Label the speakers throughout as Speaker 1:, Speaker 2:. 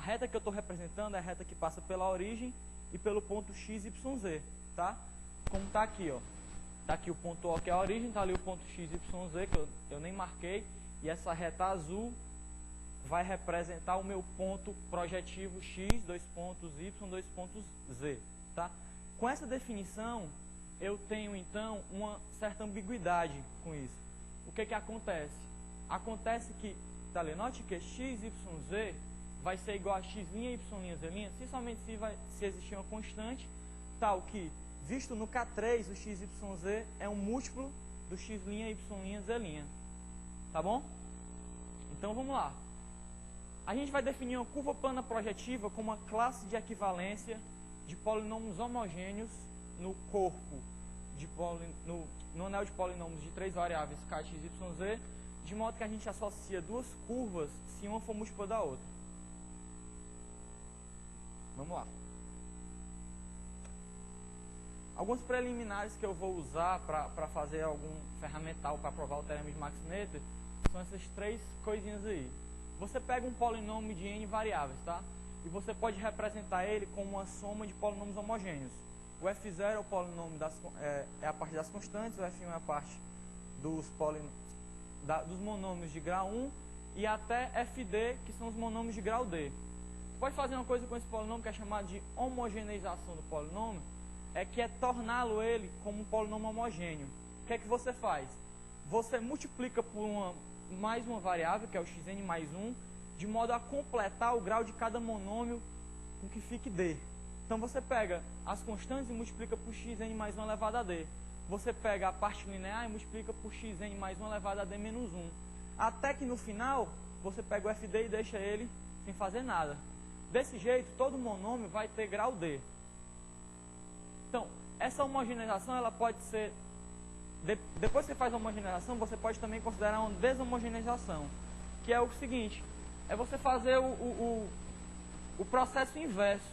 Speaker 1: reta que eu estou representando é a reta que passa pela origem e pelo ponto x, y, z, tá? Como está aqui, ó. Está aqui o ponto O, que é a origem, está ali o ponto x, y, z, que eu nem marquei, e essa reta azul vai representar o meu ponto projetivo x, 2 pontos y, 2 pontos z, tá? Com essa definição, eu tenho, então, uma certa ambiguidade com isso. O que que acontece? Acontece que, tá ali, note que x, y, z vai ser igual a x', y', z', se somente se existir uma constante, tal que, visto no K3, o x, y, z é um múltiplo do x', y', z'. Tá bom? Então, vamos lá. A gente vai definir uma curva plana projetiva como uma classe de equivalência de polinômios homogêneos no corpo, no anel de polinômios de 3 variáveis k, x, y, z, de modo que a gente associa duas curvas se uma for múltipla da outra. Vamos lá. Alguns preliminares que eu vou usar para fazer algum ferramental para provar o teorema de Max-Noether são essas três coisinhas aí. Você pega um polinômio de n variáveis, tá? E você pode representar ele como uma soma de polinômios homogêneos. O f0 é o polinômio é a parte das constantes, o f1 é a parte dos monômios de grau 1 e até fd, que são os monômios de grau d. Você pode fazer uma coisa com esse polinômio que é chamada de homogeneização do polinômio, que é torná-lo ele como um polinômio homogêneo. O que é que você faz? Você multiplica por mais uma variável, que é o xn mais 1, de modo a completar o grau de cada monômio com que fique d. Então você pega as constantes e multiplica por xn mais 1 elevado a d. Você pega a parte linear e multiplica por xn mais 1 elevado a d menos 1. Até que no final, você pega o fd e deixa ele sem fazer nada. Desse jeito, todo monômio vai ter grau d. Então, essa homogeneização ela pode ser... Depois que você faz a homogeneização, você pode também considerar uma deshomogeneização, que é o seguinte, é você fazer o processo inverso.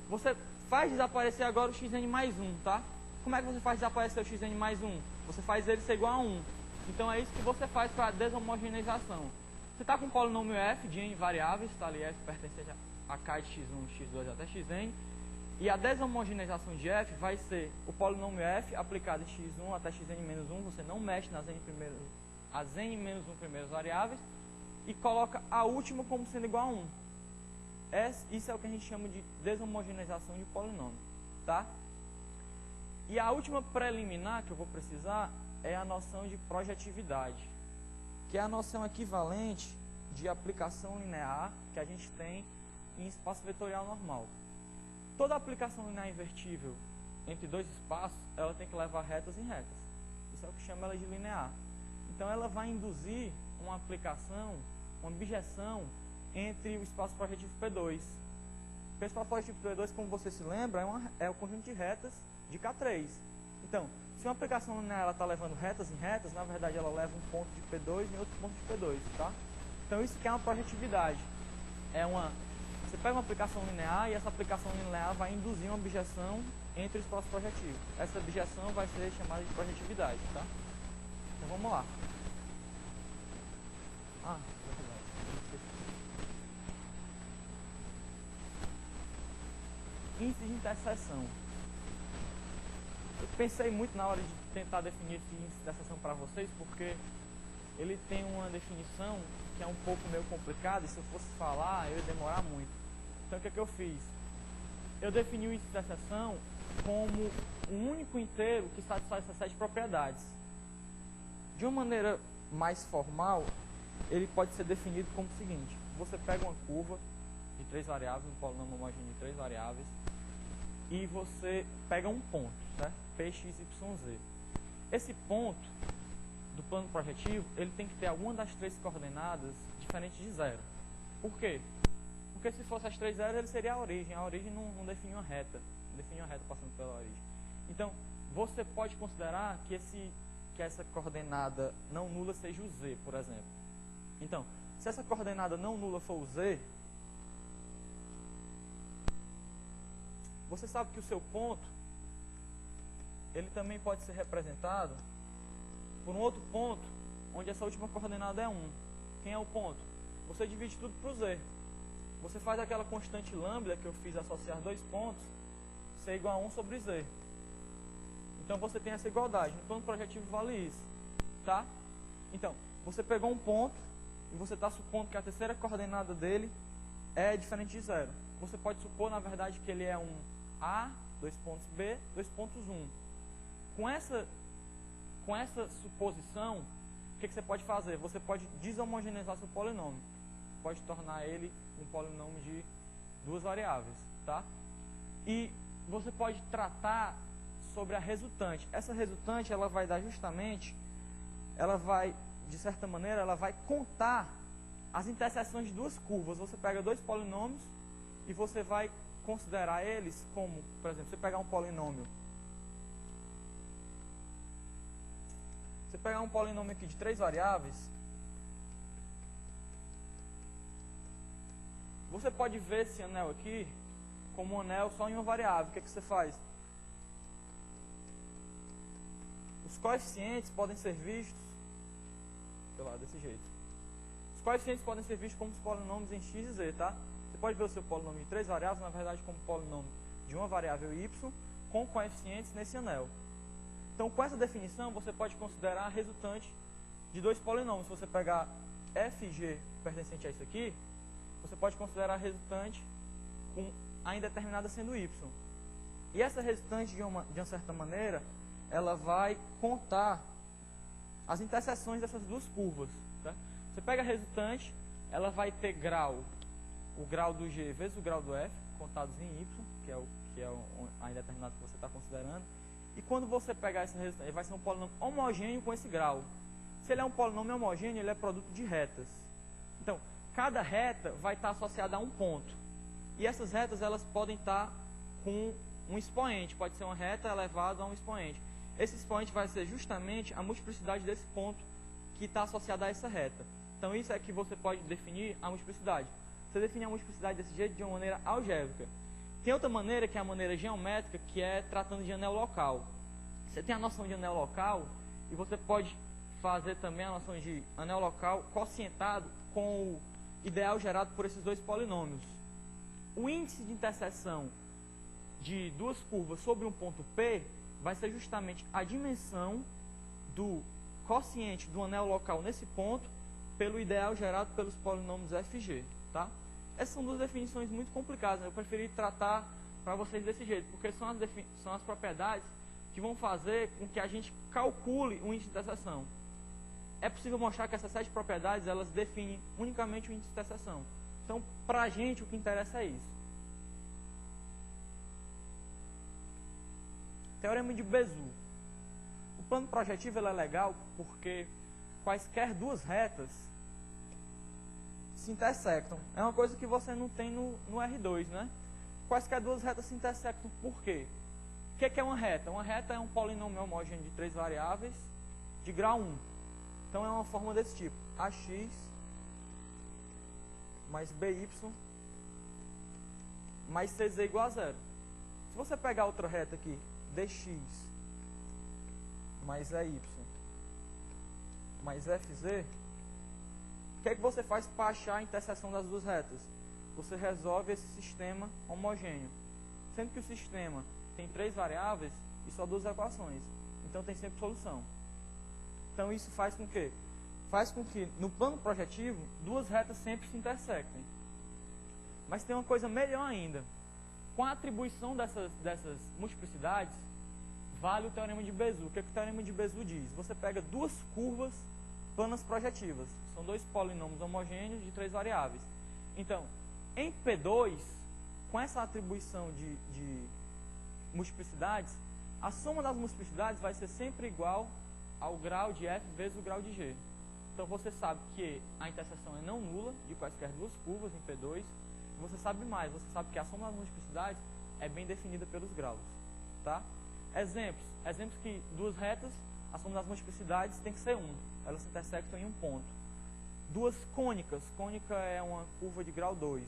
Speaker 1: Você faz desaparecer agora o xn mais 1, tá? Como é que você faz desaparecer o xn mais 1? Você faz ele ser igual a 1. Então é isso que você faz para a deshomogeneização. Você está com um polinômio f de n variáveis, tá ali f pertencente a k de x1, x2 até xn. E a deshomogeneização de f vai ser o polinômio f aplicado em x1 até xn menos 1. Você não mexe nas as n menos 1 primeiras variáveis e coloca a última como sendo igual a 1. Isso é o que a gente chama de deshomogeneização de polinômio, tá? E a última preliminar que eu vou precisar é a noção de projetividade, que é a noção equivalente de aplicação linear que a gente tem em espaço vetorial normal. Toda aplicação linear invertível entre dois espaços, ela tem que levar retas em retas. Isso é o que chama ela de linear. Então ela vai induzir uma aplicação, uma bijeção entre o espaço projetivo P2. O espaço projetivo P2, como você se lembra, é o conjunto de retas de K3. Então, se uma aplicação linear está levando retas em retas, na verdade ela leva um ponto de P2 em outro ponto de P2, tá? Então isso que é uma projetividade. Você pega uma aplicação linear e essa aplicação linear vai induzir uma bijeção entre os espaços projetivos. Essa bijeção vai ser chamada de projetividade, tá? Então vamos lá. Índice de interseção. Eu pensei muito na hora de tentar definir esse índice de interseção para vocês, porque ele tem uma definição que é um pouco meio complicada, e se eu fosse falar, eu ia demorar muito. Então o que é que eu fiz? Eu defini o índice de interseção como um único inteiro que satisfaz essas 7 propriedades. De uma maneira mais formal, ele pode ser definido como o seguinte: você pega uma curva de 3 variáveis, um polinômio homogêneo de 3 variáveis, e você pega um ponto, certo? P, x, y, z. Esse ponto do plano projetivo, ele tem que ter alguma das 3 coordenadas diferentes de 0. Por quê? Porque se fosse as 3 zeros, ele seria a origem. A origem não define uma reta. Não define uma reta passando pela origem. Então, você pode considerar que essa coordenada não nula seja o z, por exemplo. Então, se essa coordenada não nula for o z, você sabe que o seu ponto, ele também pode ser representado por um outro ponto, onde essa última coordenada é 1. Quem é o ponto? Você divide tudo para o z. você faz aquela constante lambda que eu fiz associar dois pontos, C é igual a 1 sobre Z. Então você tem essa igualdade. No plano projetivo vale isso. Tá? Então, você pegou um ponto e você está supondo que a terceira coordenada dele é diferente de zero. Você pode supor, na verdade, que ele é um A, dois pontos B, dois pontos 1. Com essa suposição, o que você pode fazer? Você pode deshomogeneizar seu polinômio. Pode tornar ele um polinômio de duas variáveis. Tá? E você pode tratar sobre a resultante. Essa resultante, ela vai dar justamente, ela vai, de certa maneira, ela vai contar as interseções de duas curvas. Você pega dois polinômios e você vai considerar eles como, por exemplo, você pegar um polinômio. Você pegar um polinômio aqui de 3 variáveis, você pode ver esse anel aqui como um anel só em uma variável. O que você faz? Os coeficientes podem ser vistos, sei lá, desse jeito. Os coeficientes podem ser vistos como os polinômios em x e z, tá? Você pode ver o seu polinômio de 3 variáveis, na verdade, como polinômio de uma variável y, com coeficientes nesse anel. Então, com essa definição, você pode considerar a resultante de dois polinômios. Se você pegar f e g pertencente a isso aqui, você pode considerar a resultante com a indeterminada sendo y. E essa resultante, de uma certa maneira, ela vai contar as interseções dessas duas curvas. Tá? Você pega a resultante, ela vai ter grau, o grau do g vezes o grau do f, contados em y, que é a indeterminada que você está considerando. E quando você pegar essa resultante, ele vai ser um polinômio homogêneo com esse grau. Se ele é um polinômio homogêneo, ele é produto de retas. Então, cada reta vai estar associada a um ponto. E essas retas, elas podem estar com um expoente. Pode ser uma reta elevada a um expoente. Esse expoente vai ser justamente a multiplicidade desse ponto que está associado a essa reta. Então, isso é que você pode definir a multiplicidade. Você define a multiplicidade desse jeito de uma maneira algébrica. Tem outra maneira, que é a maneira geométrica, que é tratando de anel local. Você tem a noção de anel local e você pode fazer também a noção de anel local quocientado com o ideal gerado por esses dois polinômios. O índice de interseção de duas curvas sobre um ponto P vai ser justamente a dimensão do quociente do anel local nesse ponto pelo ideal gerado pelos polinômios f e g. Tá? Essas são duas definições muito complicadas. Eu preferi tratar para vocês desse jeito, porque são as propriedades que vão fazer com que a gente calcule o índice de interseção. É possível mostrar que essas 7 propriedades, elas definem unicamente o índice de interseção. Então, para a gente, o que interessa é isso. Teorema de Bézout. O plano projetivo ele é legal porque quaisquer duas retas se intersectam. É uma coisa que você não tem no R2, né? Quaisquer duas retas se intersectam. Por quê? O que é uma reta? Uma reta é um polinômio homogêneo de 3 variáveis de grau 1. Então é uma forma desse tipo. AX mais BY mais CZ igual a zero. Se você pegar outra reta aqui, DX mais EY mais FZ, o que é que você faz para achar a interseção das duas retas? Você resolve esse sistema homogêneo. Sendo que o sistema tem 3 variáveis e só 2 equações. Então tem sempre solução. Então isso faz com que? Faz com que no plano projetivo duas retas sempre se intersectem. Mas tem uma coisa melhor ainda. Com a atribuição dessas multiplicidades, vale o teorema de Bézout. O que o teorema de Bézout diz? Você pega duas curvas planas projetivas. São dois polinômios homogêneos de 3 variáveis. Então, em P2, com essa atribuição de multiplicidades, a soma das multiplicidades vai ser sempre igual ao grau de f vezes o grau de g. Então, você sabe que a interseção é não nula de quaisquer duas curvas em P2. E você sabe mais, você sabe que a soma das multiplicidades é bem definida pelos graus. Tá? Exemplos que duas retas, a soma das multiplicidades tem que ser 1. Elas se intersectam em um ponto. Duas cônicas. Cônica é uma curva de grau 2.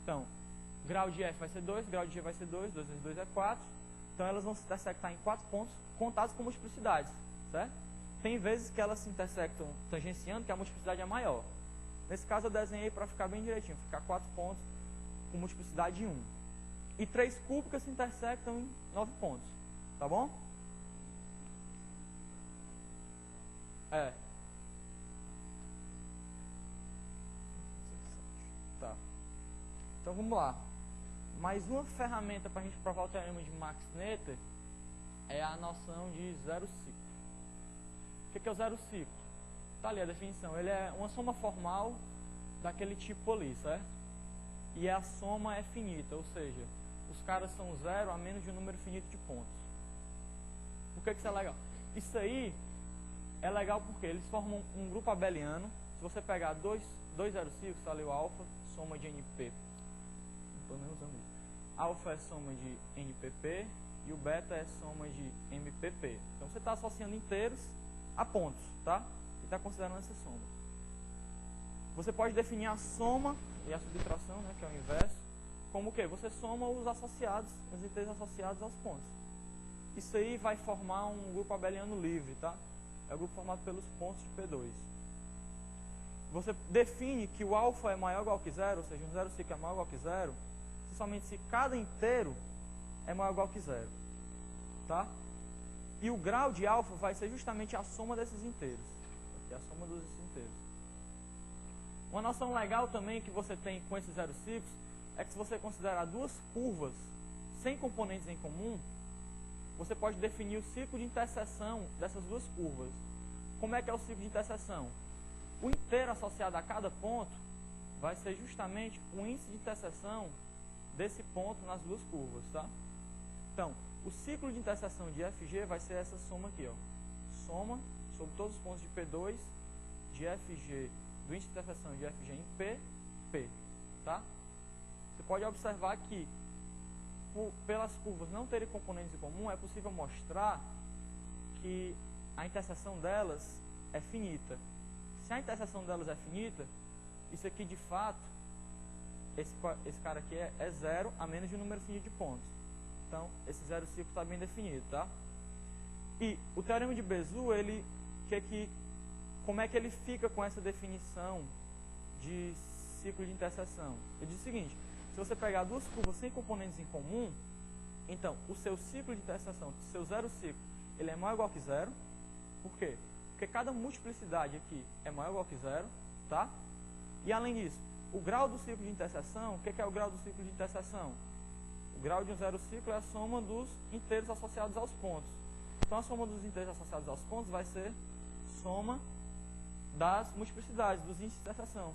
Speaker 1: Então, grau de f vai ser 2, grau de g vai ser 2, 2 vezes 2 é 4. Então, elas vão se intersectar em 4 pontos, contados com multiplicidades. Certo? Tem vezes que elas se intersectam tangenciando, que a multiplicidade é maior. Nesse caso, eu desenhei para ficar bem direitinho. Ficar 4 pontos com multiplicidade de 1. E 3 cúbicas se intersectam em 9 pontos. Tá bom? É. Tá. Então vamos lá. Mais uma ferramenta para a gente provar o teorema de Max-Noether é a noção de zero ciclo. O que é o zero ciclo? Está ali a definição. Ele é uma soma formal daquele tipo ali, certo? E a soma é finita, ou seja, os caras são zero a menos de um número finito de pontos. Por que isso é legal? Isso aí é legal porque eles formam um grupo abeliano. Se você pegar dois zero ciclos, está ali o alfa, soma de NP. Não estou nem usando isso. Alfa é soma de NPP e o beta é soma de MPP. Então você está associando inteiros a pontos, tá? E está considerando essa soma. Você pode definir a soma e a subtração, né, que é o inverso, como o quê? Você soma os associados, os inteiros associados aos pontos. Isso aí vai formar um grupo abeliano livre, tá? É o grupo formado pelos pontos de P2. Você define que o alfa é maior ou igual que zero, ou seja, um zero ciclo é maior ou igual que zero, somente se cada inteiro é maior ou igual que zero, tá? E o grau de alfa vai ser justamente a soma desses inteiros. Aqui é a soma dos inteiros. Uma noção legal também que você tem com esses zero ciclos é que se você considerar duas curvas sem componentes em comum, você pode definir o ciclo de interseção dessas duas curvas. Como é que é o ciclo de interseção? O inteiro associado a cada ponto vai ser justamente o índice de interseção desse ponto nas duas curvas, tá? Então, o ciclo de interseção de FG vai ser essa soma aqui, ó. Soma sobre todos os pontos de P2 de FG, do índice de interseção de FG em P, tá? Você pode observar que pelas curvas não terem componentes em comum, é possível mostrar que a interseção delas é finita. Se a interseção delas é finita, isso aqui de fato, esse cara aqui é zero a menos de um número finito de pontos. Então, esse zero ciclo está bem definido, tá? E o teorema de Bézout, como é que ele fica com essa definição de ciclo de interseção? Ele diz o seguinte: se você pegar duas curvas sem componentes em comum, então o seu ciclo de interseção, o seu zero ciclo, ele é maior ou igual que zero. Por quê? Porque cada multiplicidade aqui é maior ou igual que zero, tá? E além disso, o grau do ciclo de interseção, o que é o grau do ciclo de interseção? O grau de um zero ciclo é a soma dos inteiros associados aos pontos. Então a soma dos inteiros associados aos pontos vai ser soma das multiplicidades, dos índices de interseção.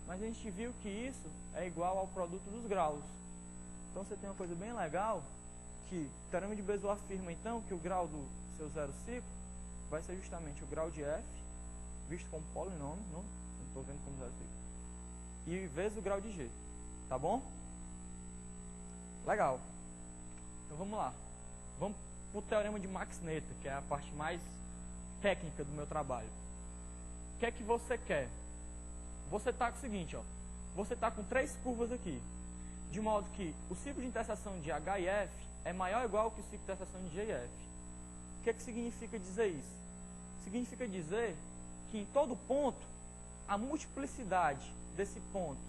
Speaker 1: Mas a gente viu que isso é igual ao produto dos graus. Então você tem uma coisa bem legal, que o teorema de Bézout afirma então que o grau do seu zero ciclo vai ser justamente o grau de f, visto como polinômio, não estou vendo como zero ciclo, e vezes o grau de g. Tá bom? Legal. Então vamos lá. Vamos para o teorema de Max-Noether, que é a parte mais técnica do meu trabalho. O que é que você quer? Você está com o seguinte, ó. Você está com três curvas aqui, de modo que o ciclo de interseção de H e F é maior ou igual que o ciclo de interseção de G e F. O que é que significa dizer isso? Significa dizer que em todo ponto, a multiplicidade desse ponto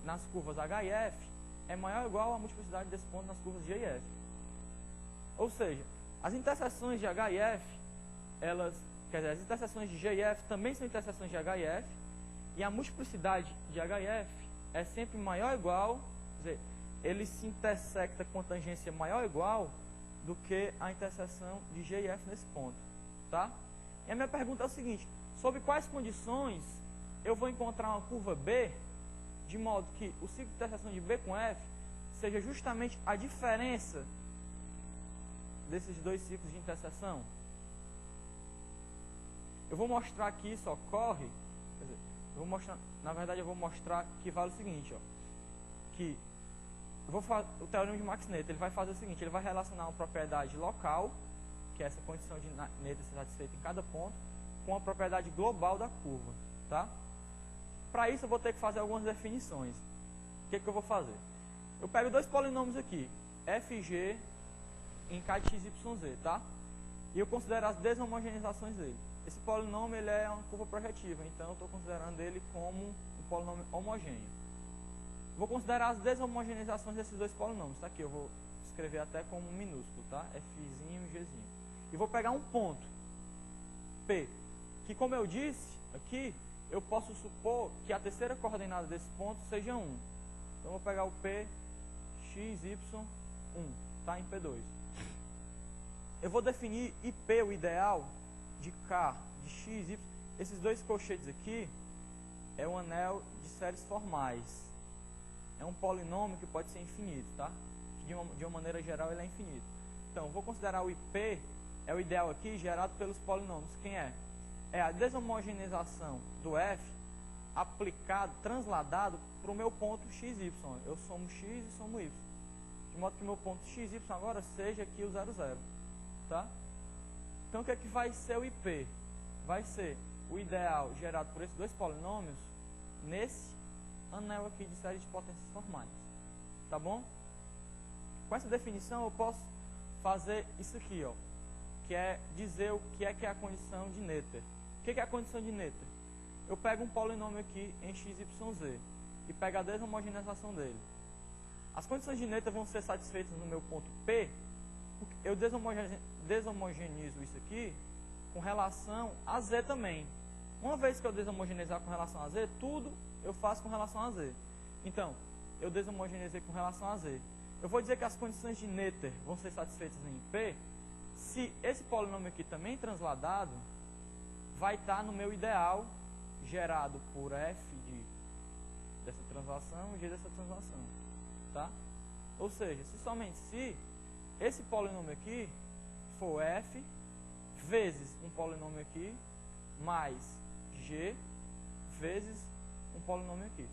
Speaker 1: nas curvas H e F é maior ou igual à multiplicidade desse ponto nas curvas G e F. Ou seja, as interseções de H e F, as interseções de G e F também são interseções de H e F, e a multiplicidade de H e F é sempre maior ou igual, quer dizer, ele se intersecta com a tangência maior ou igual do que a interseção de G e F nesse ponto, tá? E a minha pergunta é o seguinte: sob quais condições eu vou encontrar uma curva B de modo que o ciclo de interseção de B com F seja justamente a diferença desses dois ciclos de interseção? Eu vou mostrar que isso ocorre, quer dizer, eu vou mostrar que vale o seguinte, ó, que o teorema de Max-Noether, ele vai fazer o seguinte: ele vai relacionar uma propriedade local, que é essa condição de Noether ser satisfeita em cada ponto, com a propriedade global da curva, tá? Para isso eu vou ter que fazer algumas definições. O que é que eu vou fazer? Eu pego dois polinômios aqui, FG em k de x, y, z, tá? E eu considero as deshomogeneizações dele. Esse polinômio ele é uma curva projetiva, então eu estou considerando ele como um polinômio homogêneo. Vou considerar as deshomogeneizações desses dois polinômios. Tá aqui, eu vou escrever até como minúsculo, tá? F'zinho e Gzinho. E vou pegar um ponto, P, que como eu disse aqui, eu posso supor que a terceira coordenada desse ponto seja 1. Então, eu vou pegar o P, x, y, 1, tá? Em P2. Eu vou definir IP, o ideal, de K, de x, y. Esses dois colchetes aqui é um anel de séries formais. É um polinômio que pode ser infinito, tá? De uma maneira geral, ele é infinito. Então, eu vou considerar o IP, é o ideal aqui, gerado pelos polinômios. Quem é? É a deshomogeneização do f aplicado, transladado para o meu ponto xy. Eu somo x e somo y. De modo que o meu ponto xy agora seja aqui o 0,0. Tá? Então, o que é que vai ser o IP? Vai ser o ideal gerado por esses dois polinômios nesse anel aqui de série de potências formais. Tá bom? Com essa definição, eu posso fazer isso aqui, ó, que é dizer o que é a condição de Noether. O que é a condição de Noether? Eu pego um polinômio aqui em x, y, z e pego a deshomogeneização dele. As condições de Noether vão ser satisfeitas no meu ponto P. Eu deshomogeneizo isso aqui com relação a z também. Uma vez que eu deshomogeneizar com relação a z, tudo eu faço com relação a z. Então, eu deshomogeneizei com relação a z. Eu vou dizer que as condições de Noether vão ser satisfeitas em P se esse polinômio aqui também transladado vai estar no meu ideal gerado por f dessa translação e g dessa translação. Tá? Ou seja, se somente se esse polinômio aqui for f vezes um polinômio aqui mais g vezes um polinômio aqui.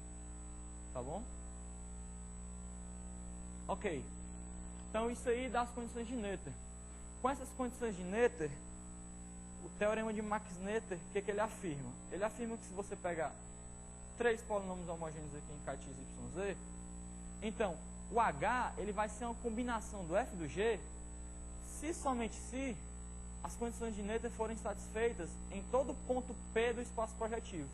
Speaker 1: Tá bom? Ok. Então, isso aí dá as condições de Noether. Com essas condições de Noether, o teorema de Max-Noether, o que ele afirma? Ele afirma que se você pegar três polinômios homogêneos aqui em K, x, y, z, então, o H ele vai ser uma combinação do f e do g se somente se as condições de Noether forem satisfeitas em todo ponto P do espaço projetivo.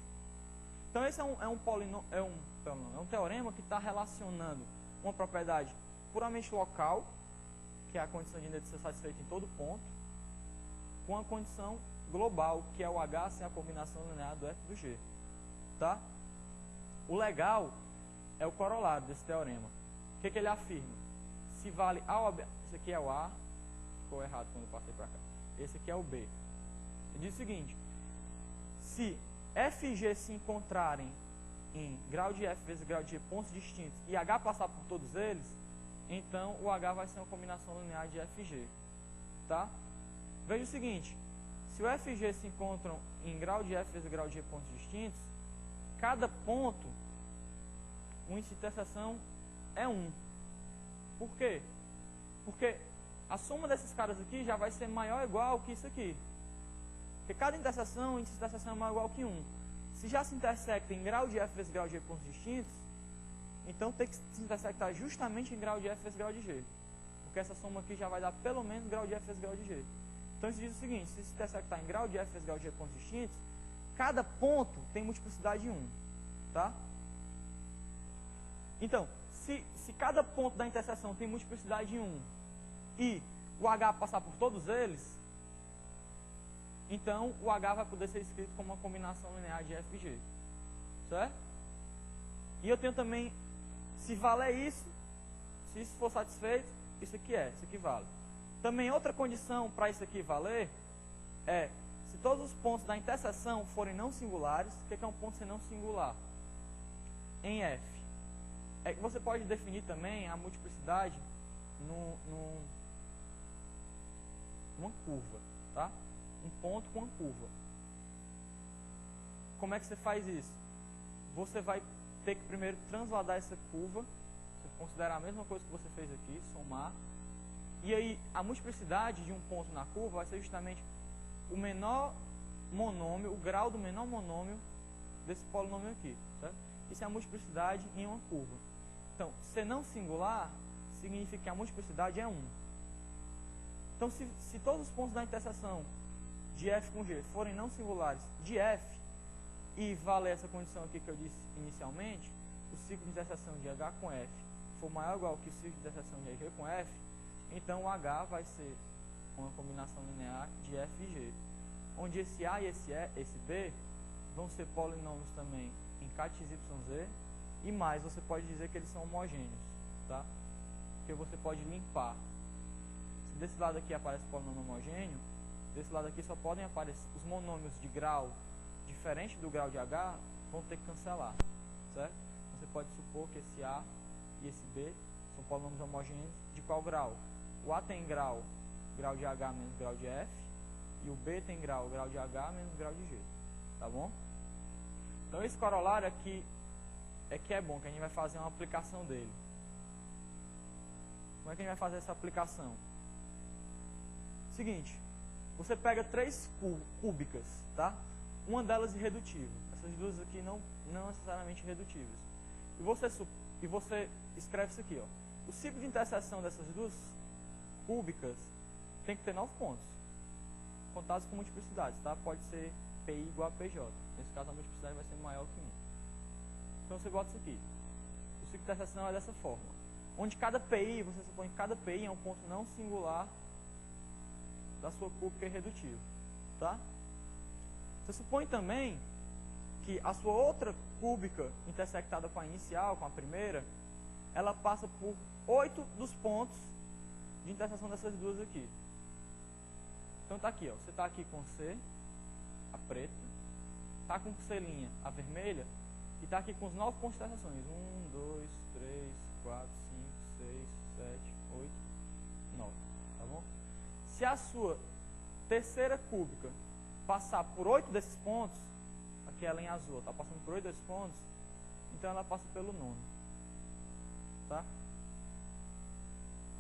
Speaker 1: Então, esse é um teorema que está relacionando uma propriedade puramente local, que é a condição de Noether ser satisfeita em todo ponto, com a condição global, que é o H sem a combinação linear do f e do g. Tá? O legal é o corolário desse teorema. O que ele afirma? Se vale A ou B. Esse aqui é o A, ficou errado quando eu passei para cá. Esse aqui é o B. Ele diz o seguinte: se f e g se encontrarem em grau de f vezes grau de g pontos distintos e h passar por todos eles, então o h vai ser uma combinação linear de f e g. Tá? Veja o seguinte: se o f e g se encontram em grau de f vezes grau de g pontos distintos, cada ponto, o índice de interseção é 1. Por quê? Porque a soma desses caras aqui já vai ser maior ou igual que isso aqui. Porque cada interseção, o índice de interseção é maior ou igual que 1. Se já se intersecta em grau de f vezes grau de g pontos distintos, então tem que se intersectar justamente em grau de f vezes grau de g. Porque essa soma aqui já vai dar pelo menos grau de f vezes grau de g. Então isso diz o seguinte: se se intersectar em grau de f vezes grau de g pontos distintos, cada ponto tem multiplicidade 1. Tá? Então, se cada ponto da interseção tem multiplicidade 1 e o h passar por todos eles, então o h vai poder ser escrito como uma combinação linear de f e g. Certo? E eu tenho também, se valer isso, se isso for satisfeito, isso aqui vale. Também outra condição para isso aqui valer é, se todos os pontos da interseção forem não singulares. O que é um ponto ser não singular? Em f. É que você pode definir também a multiplicidade numa curva, tá? Um ponto com uma curva. Como é que você faz isso? Você vai ter que primeiro transladar essa curva, você considerar a mesma coisa que você fez aqui, somar. E aí a multiplicidade de um ponto na curva vai ser justamente o menor monômio, o grau do menor monômio desse polinômio aqui, certo? Isso é a multiplicidade em uma curva. Então, ser não singular significa que a multiplicidade é 1. Então, se todos os pontos da interseção de f com g forem não singulares de f, e valer essa condição aqui que eu disse inicialmente, o ciclo de interseção de H com F for maior ou igual que o ciclo de interseção de G com F, então o H vai ser uma combinação linear de F e G, onde esse A e esse B vão ser polinômios também em KXYZ, e mais, você pode dizer que eles são homogêneos, tá? Porque você pode limpar. Se desse lado aqui aparece polinômio homogêneo, desse lado aqui só podem aparecer os monômios de grau diferente do grau de H, vão ter que cancelar, certo? Você pode supor que esse A e esse B são polinômios homogêneos de qual grau? O A tem grau de H menos grau de F, e o B tem grau de H menos grau de G, tá bom? Então esse corolário aqui é bom, que a gente vai fazer uma aplicação dele. Como é que a gente vai fazer essa aplicação? Seguinte, você pega 3 cúbicas, tá? Uma delas irredutível. Essas duas aqui não necessariamente irredutíveis. E você escreve isso aqui, ó. O ciclo de interseção dessas duas cúbicas tem que ter 9 pontos, contados com multiplicidades, tá? Pode ser PI igual a PJ. Nesse caso, a multiplicidade vai ser maior que 1. Então, você bota isso aqui. O ciclo de interseção é dessa forma. Onde cada PI, você supõe que cada PI é um ponto não singular da sua cúbica irredutível, tá? Você supõe também que a sua outra cúbica intersectada com a inicial, com a primeira, ela passa por 8 dos pontos de interseção dessas duas aqui. Então tá aqui, ó. Você tá aqui com C, a preta, tá com C', a vermelha, e tá aqui com os 9 pontos de interseções. 1, 2, 3, 4, 5, 6, 7, 8, 9. Tá bom? Se a sua terceira cúbica passar por 8 desses pontos, aqui ela em azul, está passando por 8 desses pontos, então ela passa pelo nono. Tá?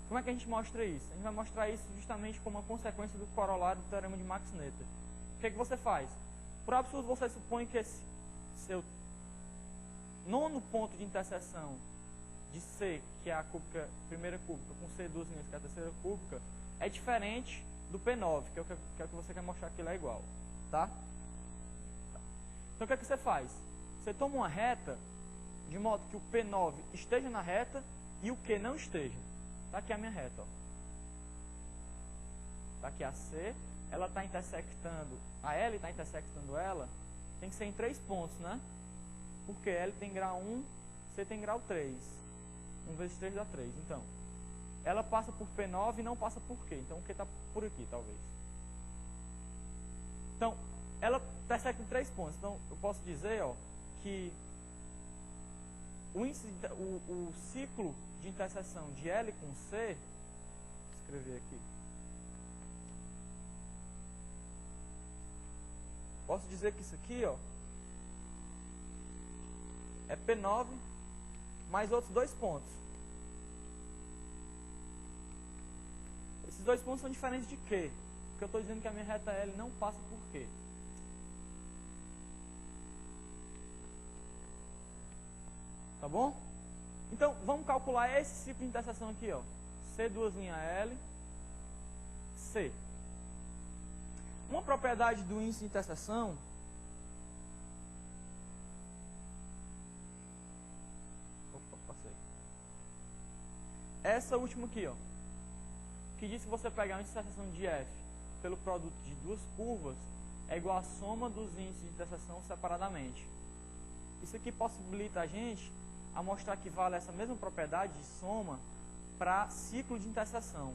Speaker 1: Como é que a gente mostra isso? A gente vai mostrar isso justamente como uma consequência do corolário do teorema de Max-Noether. O que é que você faz? Por absurdo, você supõe que esse seu nono ponto de interseção de C, que é a primeira cúbica, com C duas linhas, que é a terceira cúbica, é diferente do P9, que é o que você quer mostrar que ele é igual. Tá? Então o que é que você faz? Você toma uma reta, de modo que o P9 esteja na reta e o Q não esteja. Está aqui a minha reta. Está aqui a C, ela está intersectando, a L está intersectando ela, tem que ser em 3 pontos, né? Porque L tem grau 1, C tem grau 3. 1 vezes 3 dá 3. Então, ela passa por P9 e não passa por Q. Então, o Q está por aqui, talvez. Então, ela intersecta em 3 pontos. Então, eu posso dizer, ó, que o ciclo de interseção de L com C, vou escrever aqui. Posso dizer que isso aqui, ó, é P9 mais outros 2 pontos. Esses 2 pontos são diferentes de Q, porque eu estou dizendo que a minha reta L não passa por Q. Tá bom? Então, vamos calcular esse ciclo de interseção aqui, ó. C duas linha L, C. Uma propriedade do índice de interseção essa última aqui, ó, que diz que você pegar a interseção de F pelo produto de duas curvas é igual à soma dos índices de interseção separadamente. Isso aqui possibilita a gente a mostrar que vale essa mesma propriedade de soma para ciclo de interseção.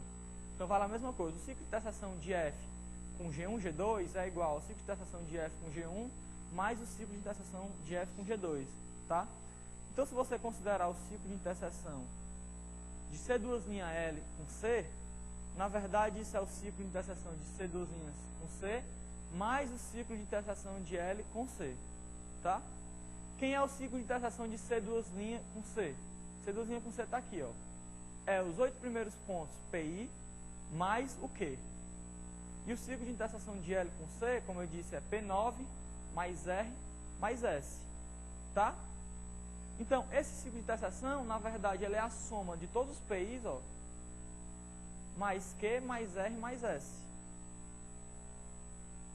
Speaker 1: Então vale a mesma coisa. O ciclo de interseção de F com G1, G2 é igual ao ciclo de interseção de F com G1 mais o ciclo de interseção de F com G2. Tá? Então se você considerar o ciclo de interseção de C duas linha L com C, na verdade isso é o ciclo de interseção de C duas linhas com C mais o ciclo de interseção de L com C. Tá? Quem é o ciclo de interseção de C duas linhas com C? C duas linhas com C está aqui, ó. É os 8 primeiros pontos PI mais o Q. E o ciclo de interseção de L com C, como eu disse, é P9 mais R mais S. Tá? Então, esse ciclo de interseção, na verdade, ele é a soma de todos os PIs, ó, mais Q, mais R, mais S.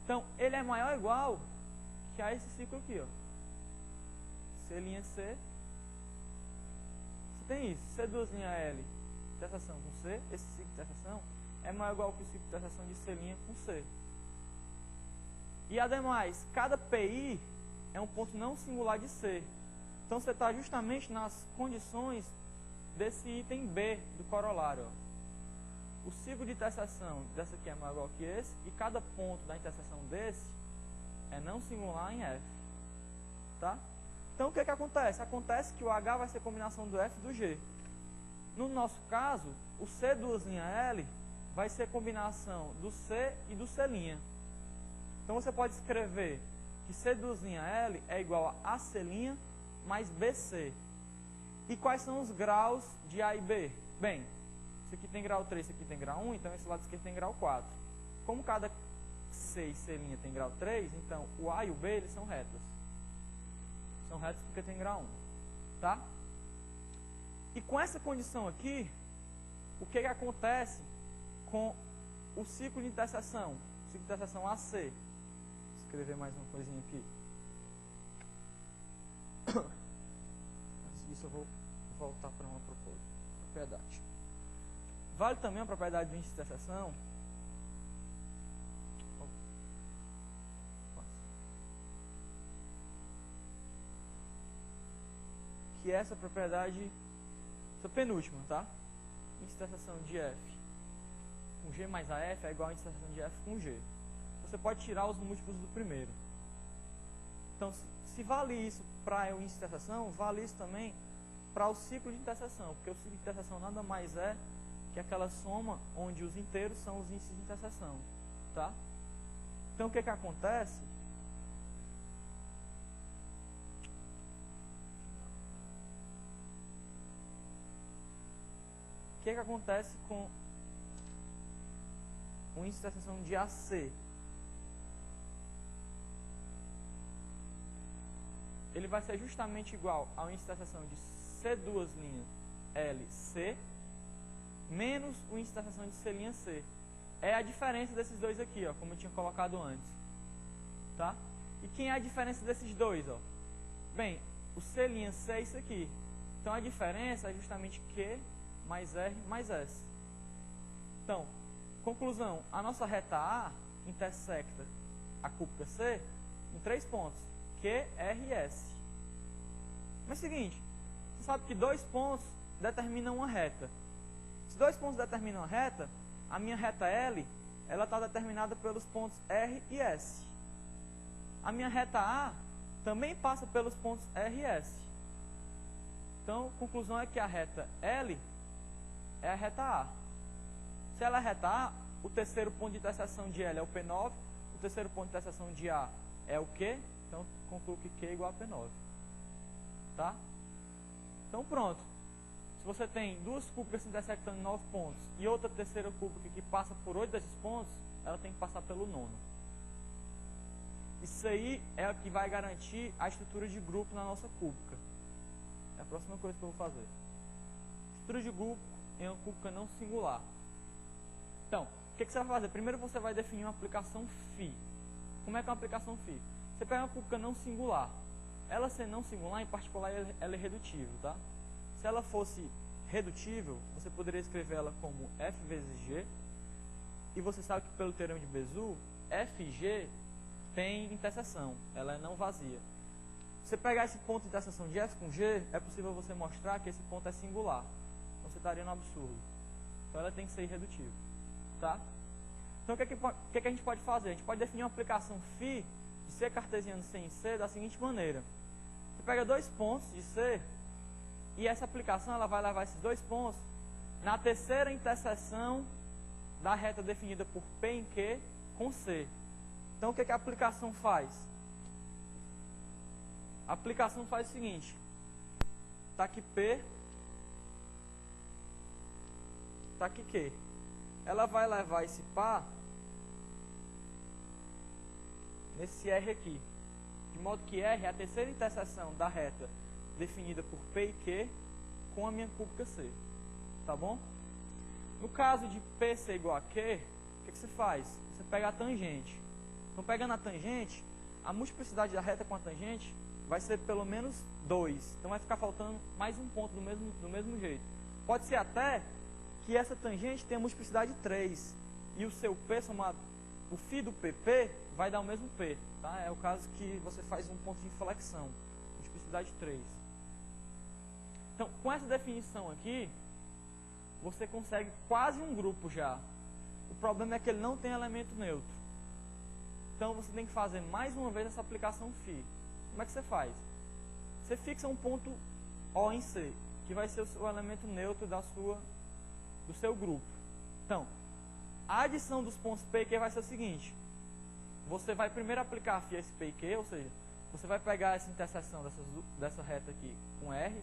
Speaker 1: Então, ele é maior ou igual que a esse ciclo aqui, ó. C', C, tem isso. C2'L interseção com C, esse ciclo de interseção é maior ou igual que o ciclo de interseção de C' com C. E ademais, cada PI é um ponto não singular de C. Então você está justamente nas condições desse item B do corolário. Ó. O ciclo de interseção dessa aqui é maior ou igual que esse, e cada ponto da interseção desse é não singular em F. Tá? Então o que acontece? Acontece que o H vai ser combinação do F e do G. No nosso caso, o C2'L vai ser combinação do C e do C'. Então você pode escrever que C2'L é igual a AC' mais BC. E quais são os graus de A e B? Bem, esse aqui tem grau 3, esse aqui tem grau 1, então esse lado esquerdo tem grau 4. Como cada C e C' tem grau 3, então o A e o B eles são retos. São retos porque tem grau 1. Tá? E com essa condição aqui, o que acontece com o ciclo de interseção? O ciclo de interseção AC. Vou escrever mais uma coisinha aqui. Antes disso eu vou voltar para uma propriedade. Vale também a propriedade do índice de interseção. Que é essa propriedade, essa penúltima, tá? Índice de interseção de F com G mais AF é igual a índice de interseção de F com G. Você pode tirar os múltiplos do primeiro. Então, se vale isso para o índice de interseção, vale isso também para o ciclo de interseção, porque o ciclo de interseção nada mais é que aquela soma onde os inteiros são os índices de interseção, tá? Então, o que acontece? O que acontece com o índice de interseção de AC? Ele vai ser justamente igual ao índice de interseção de C2'LC menos o índice de interseção de C'C. É a diferença desses dois aqui, ó, como eu tinha colocado antes. Tá? E quem é a diferença desses dois? Ó? Bem, o C'C é isso aqui. Então a diferença é justamente Q mais R mais S. Então, conclusão, a nossa reta A intersecta a cúbica C em 3 pontos, Q, R e S. Mas é o seguinte, você sabe que 2 pontos determinam uma reta. Se 2 pontos determinam uma reta, a minha reta L, ela está determinada pelos pontos R e S. A minha reta A também passa pelos pontos R e S. Então, a conclusão é que a reta L é a reta A. Se ela é a reta A, o terceiro ponto de interseção de L é o P9, o terceiro ponto de interseção de A é o Q, então concluo que Q é igual a P9. Tá? Então pronto. Se você tem duas cúbicas se intersectando em 9 pontos e outra terceira cúbica que passa por 8 desses pontos, ela tem que passar pelo nono. Isso aí é o que vai garantir a estrutura de grupo na nossa cúbica. É a próxima coisa que eu vou fazer. Estrutura de grupo em uma cúbica não singular. Então, o que você vai fazer? Primeiro você vai definir uma aplicação φ. Como é que é uma aplicação φ? Você pega uma cúbica não singular. Ela ser não singular, em particular, ela é redutível, tá? Se ela fosse redutível, você poderia escrever ela como F vezes G. E você sabe que pelo teorema de Bézout, F e G tem interseção, ela é não vazia. Você pegar esse ponto de interseção de F com G, é possível você mostrar que esse ponto é singular. Então você estaria no absurdo. Então ela tem que ser irredutível. Tá? Então o que a gente pode fazer? A gente pode definir uma aplicação φ de C cartesiano C em C da seguinte maneira. Você pega 2 pontos de C e essa aplicação ela vai levar esses 2 pontos na terceira interseção da reta definida por P em Q com C. Então o que a aplicação faz? A aplicação faz o seguinte. Está aqui P, está aqui Q. Ela vai levar esse par nesse R aqui. De modo que R é a terceira interseção da reta definida por P e Q com a minha cúbica C. Tá bom? No caso de P ser igual a Q, o que você faz? Você pega a tangente. Então, pegando a tangente, a multiplicidade da reta com a tangente vai ser pelo menos 2. Então vai ficar faltando mais um ponto do mesmo jeito. Pode ser até que essa tangente tenha multiplicidade 3. E o seu P somado, o φ do PP, vai dar o mesmo P. Tá? É o caso que você faz um ponto de inflexão. Multiplicidade 3. Então, com essa definição aqui, você consegue quase um grupo já. O problema é que ele não tem elemento neutro. Então, você tem que fazer mais uma vez essa aplicação φ. Como é que você faz? Você fixa um ponto O em C, que vai ser o elemento neutro do seu grupo. Então, a adição dos pontos P e Q vai ser o seguinte. Você vai primeiro aplicar φ a esse P e Q, ou seja, você vai pegar essa interseção dessa reta aqui com R.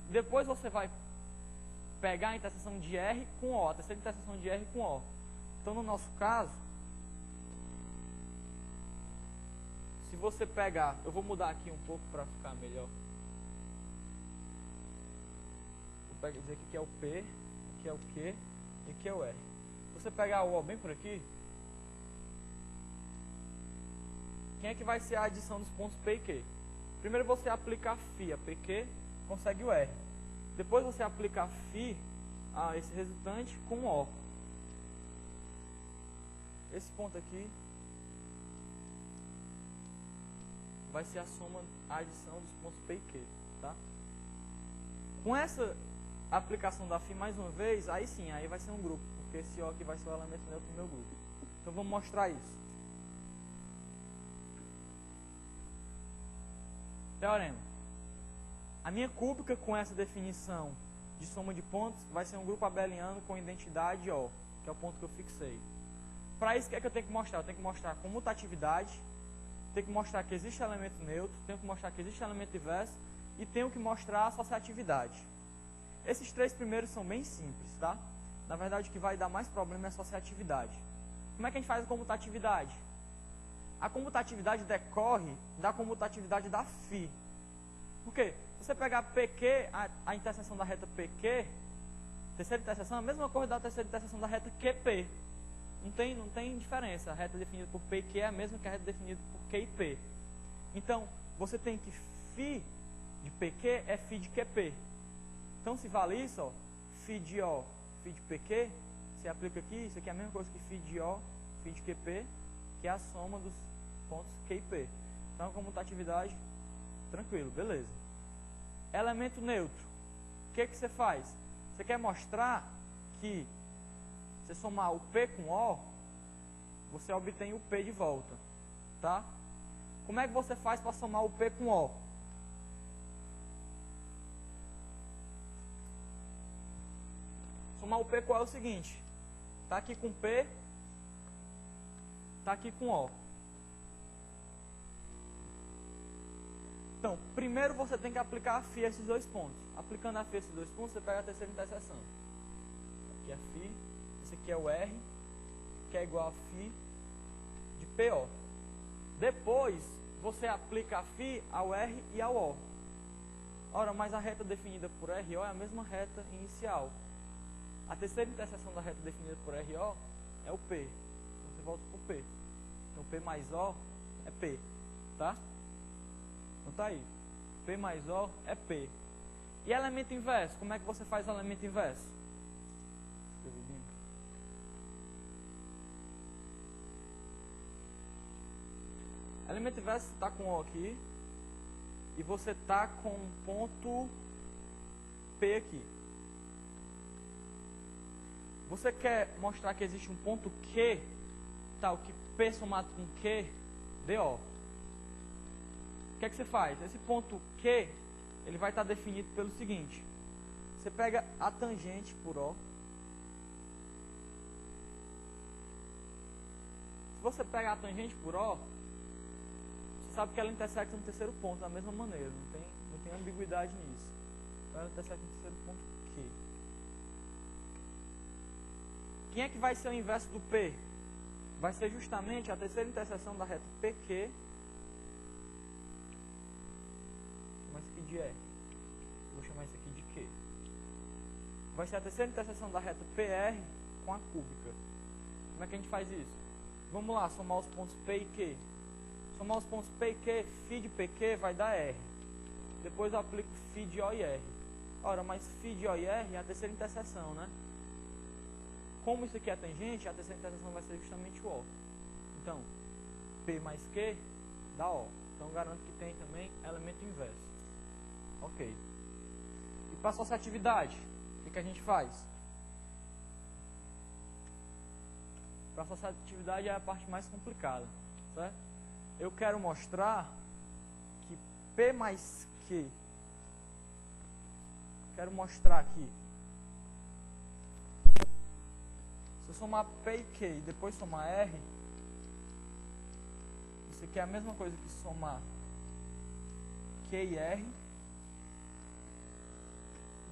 Speaker 1: Depois você vai pegar a interseção de R com O, a terceira interseção de R com O. Então, no nosso caso, se você pegar, eu vou mudar aqui um pouco para ficar melhor. Vou dizer que aqui é o P, aqui é o Q e aqui é o R. Se você pegar o O bem por aqui, quem é que vai ser a adição dos pontos P e Q? Primeiro você aplica φ a PQ, consegue o R. Depois você aplica φ a esse resultante com O. Esse ponto aqui vai ser a soma, a adição dos pontos P e Q. Tá? Com essa aplicação da φ mais uma vez, aí sim, aí vai ser um grupo, porque esse O aqui vai ser o elemento neutro do meu grupo. Então vamos mostrar isso. Teorema. A minha cúbica com essa definição de soma de pontos vai ser um grupo abeliano com identidade O, que é o ponto que eu fixei. Para isso, o que é que eu tenho que mostrar? Eu tenho que mostrar comutatividade, tenho que mostrar que existe elemento neutro, tenho que mostrar que existe elemento inverso e tenho que mostrar associatividade. Esses três primeiros são bem simples, tá? Na verdade, o que vai dar mais problema é a associatividade. Como é que a gente faz a comutatividade? A comutatividade decorre da comutatividade da φ. Por quê? Se você pegar PQ, a interseção da reta PQ, terceira interseção, é a mesma coisa da terceira interseção da reta QP. Não tem diferença. A reta definida por P e Q é a mesma que a reta definida por Q e P. Então, você tem que φ de PQ é φ de QP. Então, se vale isso, ó, φ de O, φ de PQ, você aplica aqui, isso aqui é a mesma coisa que φ de O, φ de QP, que é a soma dos pontos Q e P. Então, comutatividade, tranquilo, beleza. Elemento neutro. O que você faz? Você quer mostrar que você somar o P com O, você obtém o P de volta. Tá? Como é que você faz para somar o P com O? Somar o P com O é o seguinte. Está aqui com P, está aqui com O. Então, primeiro você tem que aplicar a φ a esses dois pontos. Aplicando a φ a esses dois pontos, você pega a terceira interseção. Aqui é a φ, esse aqui é o R, que é igual a φ de PO. Depois, você aplica a φ ao R e ao O. Ora, mas a reta definida por RO é a mesma reta inicial. A terceira interseção da reta definida por RO é o P. Então, você volta para o P. Então, P mais O é P. Tá? Então tá aí. P mais O é P. E elemento inverso? Como é que você faz o elemento inverso? Elemento inverso está com O aqui. E você está com um ponto P aqui. Você quer mostrar que existe um ponto Q, tal que P somado com Q, dê O. O que é que você faz? Esse ponto Q, ele vai estar definido pelo seguinte. Você pega a tangente por O. Se você pegar a tangente por O, você sabe que ela intersecta no terceiro ponto da mesma maneira. Não tem ambiguidade nisso. Então ela intersecta no terceiro ponto Q. Quem é que vai ser o inverso do P? Vai ser justamente a terceira interseção da reta PQ. Vou chamar isso aqui de R. Vou chamar isso aqui de Q. Vai ser a terceira interseção da reta PR com a cúbica. Como é que a gente faz isso? Vamos lá, somar os pontos P e Q. Somar os pontos P e Q, φ de PQ vai dar R. Depois eu aplico φ de O e R. Ora, mas φ de O e R é a terceira interseção, né? Como isso aqui é tangente, a terceira interseção vai ser justamente o O. Então, P mais Q dá O. Então, garanto que tem também elemento inverso. Ok. E para associatividade, o que a gente faz? Para associatividade é a parte mais complicada, certo? Eu quero mostrar que P mais Q, quero mostrar aqui, se eu somar P e Q e depois somar R, isso aqui é a mesma coisa que somar Q e R,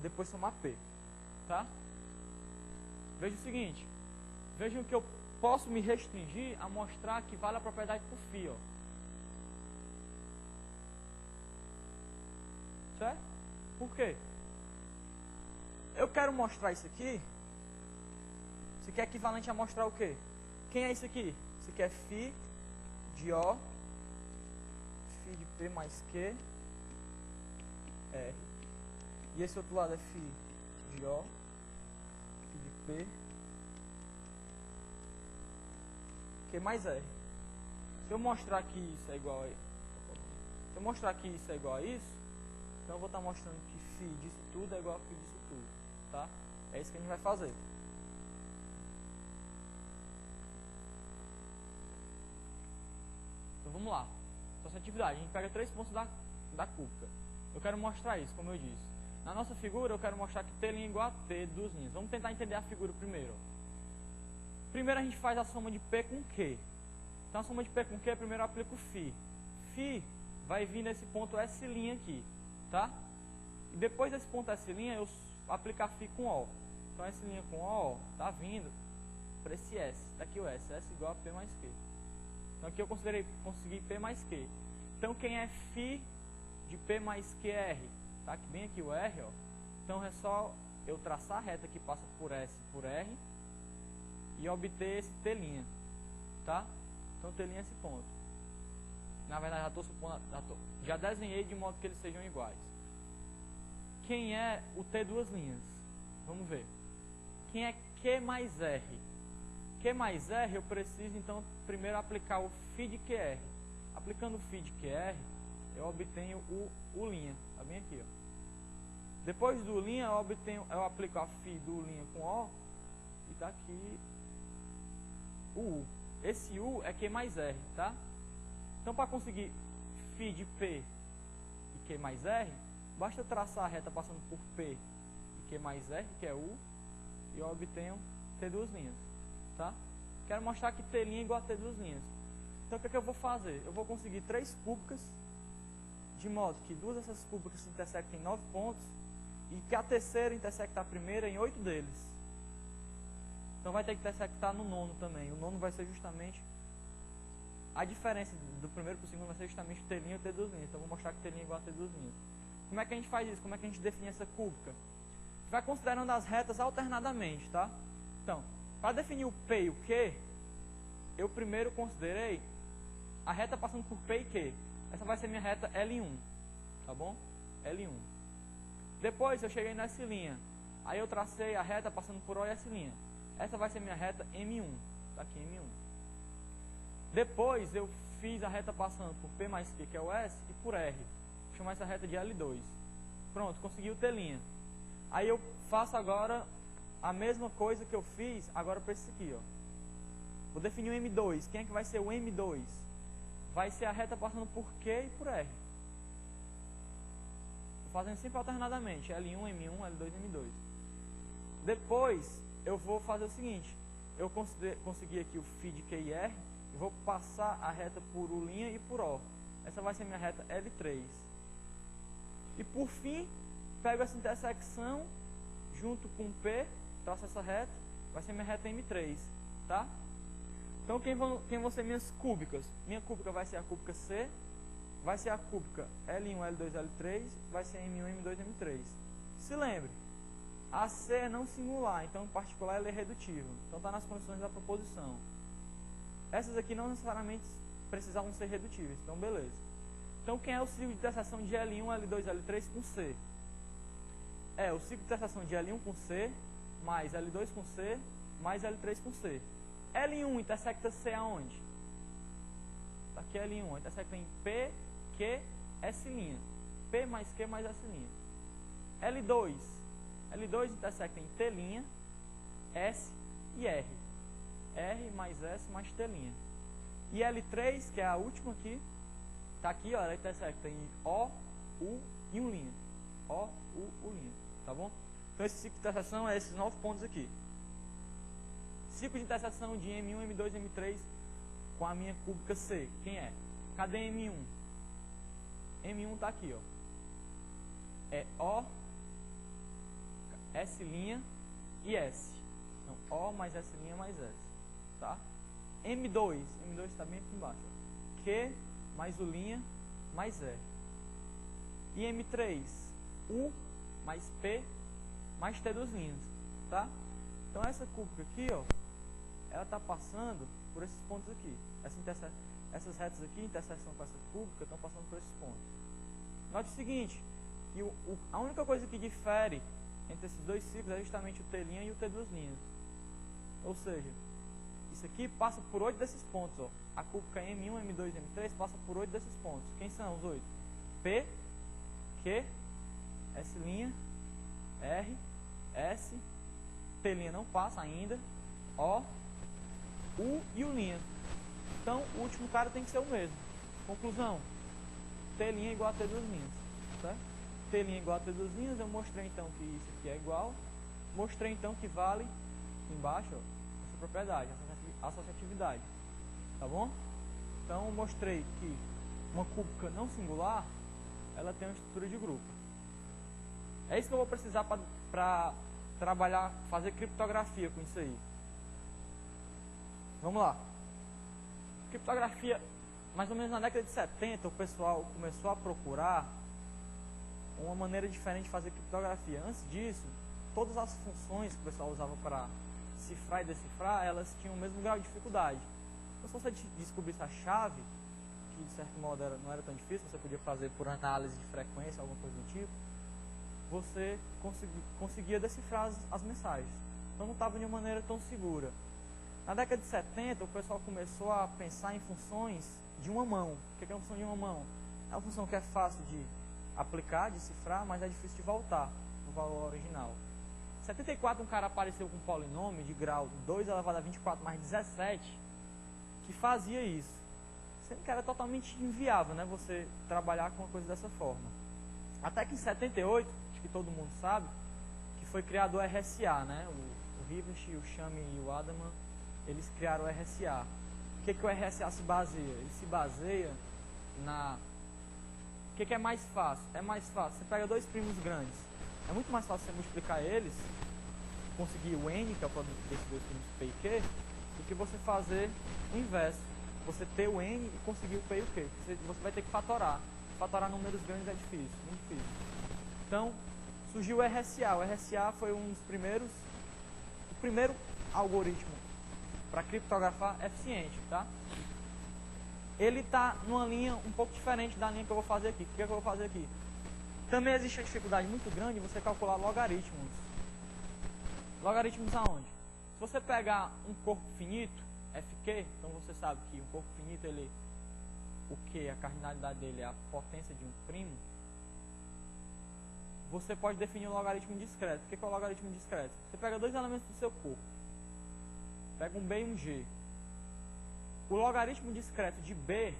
Speaker 1: depois somar P, tá? Veja o seguinte, vejam que eu posso me restringir a mostrar que vale a propriedade por φ, ó. Certo? Por quê? Eu quero mostrar isso aqui. Isso aqui é equivalente a mostrar o quê? Quem é isso aqui? Isso aqui é φ de O, φ de P mais Q, R. E esse outro lado é φ de O, φ de P, Q mais R. Se eu mostrar que isso é igual a isso, se eu mostrar que isso é igual a isso, então eu vou estar mostrando que φ disso tudo é igual a φ disso tudo, tá? É isso que a gente vai fazer. Então vamos lá. Associatividade, a gente pega 3 pontos da cúbica. Eu quero mostrar isso, como eu disse. Na nossa figura eu quero mostrar que T' é igual a T, duas linhas. Vamos tentar entender a figura primeiro. Primeiro a gente faz a soma de P com Q. Então a soma de P com Q, primeiro eu aplico φ. φ vai vir nesse ponto S' aqui, tá? E depois desse ponto S' eu aplicar φ com O. Então S' com O, tá vindo para esse S. Tá aqui o S. S igual a P mais Q. Então aqui eu consegui P mais Q. Então quem é φ de P mais QR? Tá aqui, bem aqui o R, ó. Então é só eu traçar a reta que passa por S por R e obter esse T', tá? Então T' é esse ponto. Na verdade já estou supondo, já desenhei de modo que eles sejam iguais. Quem é o T duas linhas? Vamos ver. Quem é Q mais R? Q mais R eu preciso então primeiro aplicar o φ de QR. Aplicando o φ de QR, eu obtenho o linha. Tá bem aqui, ó. Depois do linha eu aplico a φ do linha com O e tá aqui o U. Esse U é Q mais R, tá? Então para conseguir φ de P e Q mais R, basta traçar a reta passando por P e Q mais R, que é U, e eu obtenho T duas linhas, tá? Quero mostrar que T' é igual a T duas linhas. Então o que é que eu vou fazer? Eu vou conseguir 3 cúbicas, de modo que duas dessas cúbicas se intersectem em 9 pontos, e que a terceira intersecta a primeira em 8 deles. Então vai ter que intersectar no nono também. O nono vai ser justamente... A diferença do primeiro para o segundo vai ser justamente o T' e o T duas linhas. Então eu vou mostrar que T' é igual a T duas linhas. Como é que a gente faz isso? Como é que a gente define essa cúbica? Vai considerando as retas alternadamente, tá? Então, para definir o P e o Q, eu primeiro considerei a reta passando por P e Q. Essa vai ser minha reta L1, tá bom? L1. Depois eu cheguei nessa linha. Aí eu tracei a reta passando por O e S'. Essa vai ser minha reta M1. Tá aqui, M1. Depois eu fiz a reta passando por P mais Q, que é o S, e por R. Vou chamar essa reta de L2. Pronto, consegui o T'. Aí eu faço agora a mesma coisa que eu fiz agora para esse aqui, ó. Vou definir o M2. Quem é que vai ser o M2? Vai ser a reta passando por Q e por R. Vou fazendo sempre alternadamente. L1, M1, L2, M2. Depois, eu vou fazer o seguinte. Eu consegui aqui o φ de Q e R. E vou passar a reta por U' e por O. Essa vai ser minha reta L3. E por fim, pego essa intersecção junto com P, traço essa reta. Vai ser minha reta M3. Tá? Então, quem vão ser minhas cúbicas? Minha cúbica vai ser a cúbica C, vai ser a cúbica L1, L2, L3, vai ser M1, M2, M3. Se lembre, a C é não singular, então, em particular, ela é redutível. Então, está nas condições da proposição. Essas aqui não necessariamente precisavam ser redutíveis. Então, beleza. Então, quem é o ciclo de interseção de L1, L2, L3 com C? É o ciclo de interseção de L1 com C, mais L2 com C, mais L3 com C. L1 intersecta C aonde? Tá aqui L1, intersecta em P, Q, S'. P mais Q mais S'. L2. L2 intersecta em T', S e R. R mais S mais T'. E L3, que é a última aqui, tá aqui, ó, ela intersecta em O, U e U'. O, U, U'. Tá bom? Então esse ciclo de interseção é esses 9 pontos aqui. Ciclo de interseção de M1, M2, M3 com a minha cúbica C. Quem é? Cadê M1? M1 tá aqui, ó. É O, S' e S. Então, O mais S' mais S. Tá? M2 está bem aqui embaixo. Ó. Q mais U' mais R. E M3, U mais P mais T duas linhas. Tá? Então essa cúbica aqui, ó, ela está passando por esses pontos aqui. Essas retas aqui, interseção com essa cúbica, estão passando por esses pontos. Note o seguinte, que a única coisa que difere entre esses dois ciclos é justamente o T' e o T duas linhas. Ou seja, isso aqui passa por 8 desses pontos. Ó. A cúbica M1, M2 e M3 passa por 8 desses pontos. Quem são os 8? P, Q, S', R, S, T' não passa ainda, O, U e U'. Então, o último cara tem que ser o mesmo. Conclusão, T' igual a T duas linhas. Certo? T' igual a T duas linhas, eu mostrei então que isso aqui é igual. Mostrei então que vale, aqui embaixo, ó, essa propriedade, associatividade. Tá bom? Então, eu mostrei que uma cúbica não singular, ela tem uma estrutura de grupo. É isso que eu vou precisar para trabalhar, fazer criptografia com isso aí. Vamos lá. Criptografia, mais ou menos na década de 70, o pessoal começou a procurar uma maneira diferente de fazer criptografia. Antes disso, todas as funções que o pessoal usava para cifrar e decifrar, elas tinham o mesmo grau de dificuldade. Então, se você descobrisse a chave, que de certo modo não era tão difícil, você podia fazer por análise de frequência, alguma coisa do tipo, você conseguia decifrar as mensagens. Então não estava de uma maneira tão segura. Na década de 70, o pessoal começou a pensar em funções de uma mão. O que é uma função de uma mão? É uma função que é fácil de aplicar, de cifrar, mas é difícil de voltar no valor original. Em 74, um cara apareceu com um polinômio de grau 2 elevado a 24 mais 17, que fazia isso. Sendo que era totalmente inviável, né, você trabalhar com uma coisa dessa forma. Até que em 78, acho que todo mundo sabe, que foi criado o RSA, né? O Rivest, o Chamy e o Adaman, eles criaram o RSA. O que o RSA se baseia? Ele se baseia na... O que é mais fácil? É mais fácil, você pega dois primos grandes, é muito mais fácil você multiplicar eles, conseguir o N, que é o produto desses dois primos P e Q, do que você fazer o inverso. Você ter o N e conseguir o P e o Q. Você vai ter que fatorar. Fatorar números grandes é difícil, muito difícil. Então, surgiu o RSA. O RSA foi um dos primeiros, o primeiro algoritmo para criptografar eficiente, tá? Ele está numa linha um pouco diferente da linha que eu vou fazer aqui. O que é que eu vou fazer aqui? Também existe uma dificuldade muito grande em você calcular logaritmos. Logaritmos aonde? Se você pegar um corpo finito, FQ, então você sabe que um corpo finito, o Q, a cardinalidade dele é a potência de um primo, você pode definir um logaritmo discreto. O que é o logaritmo discreto? Você pega dois elementos do seu corpo, pega um B e um G. O logaritmo discreto de B,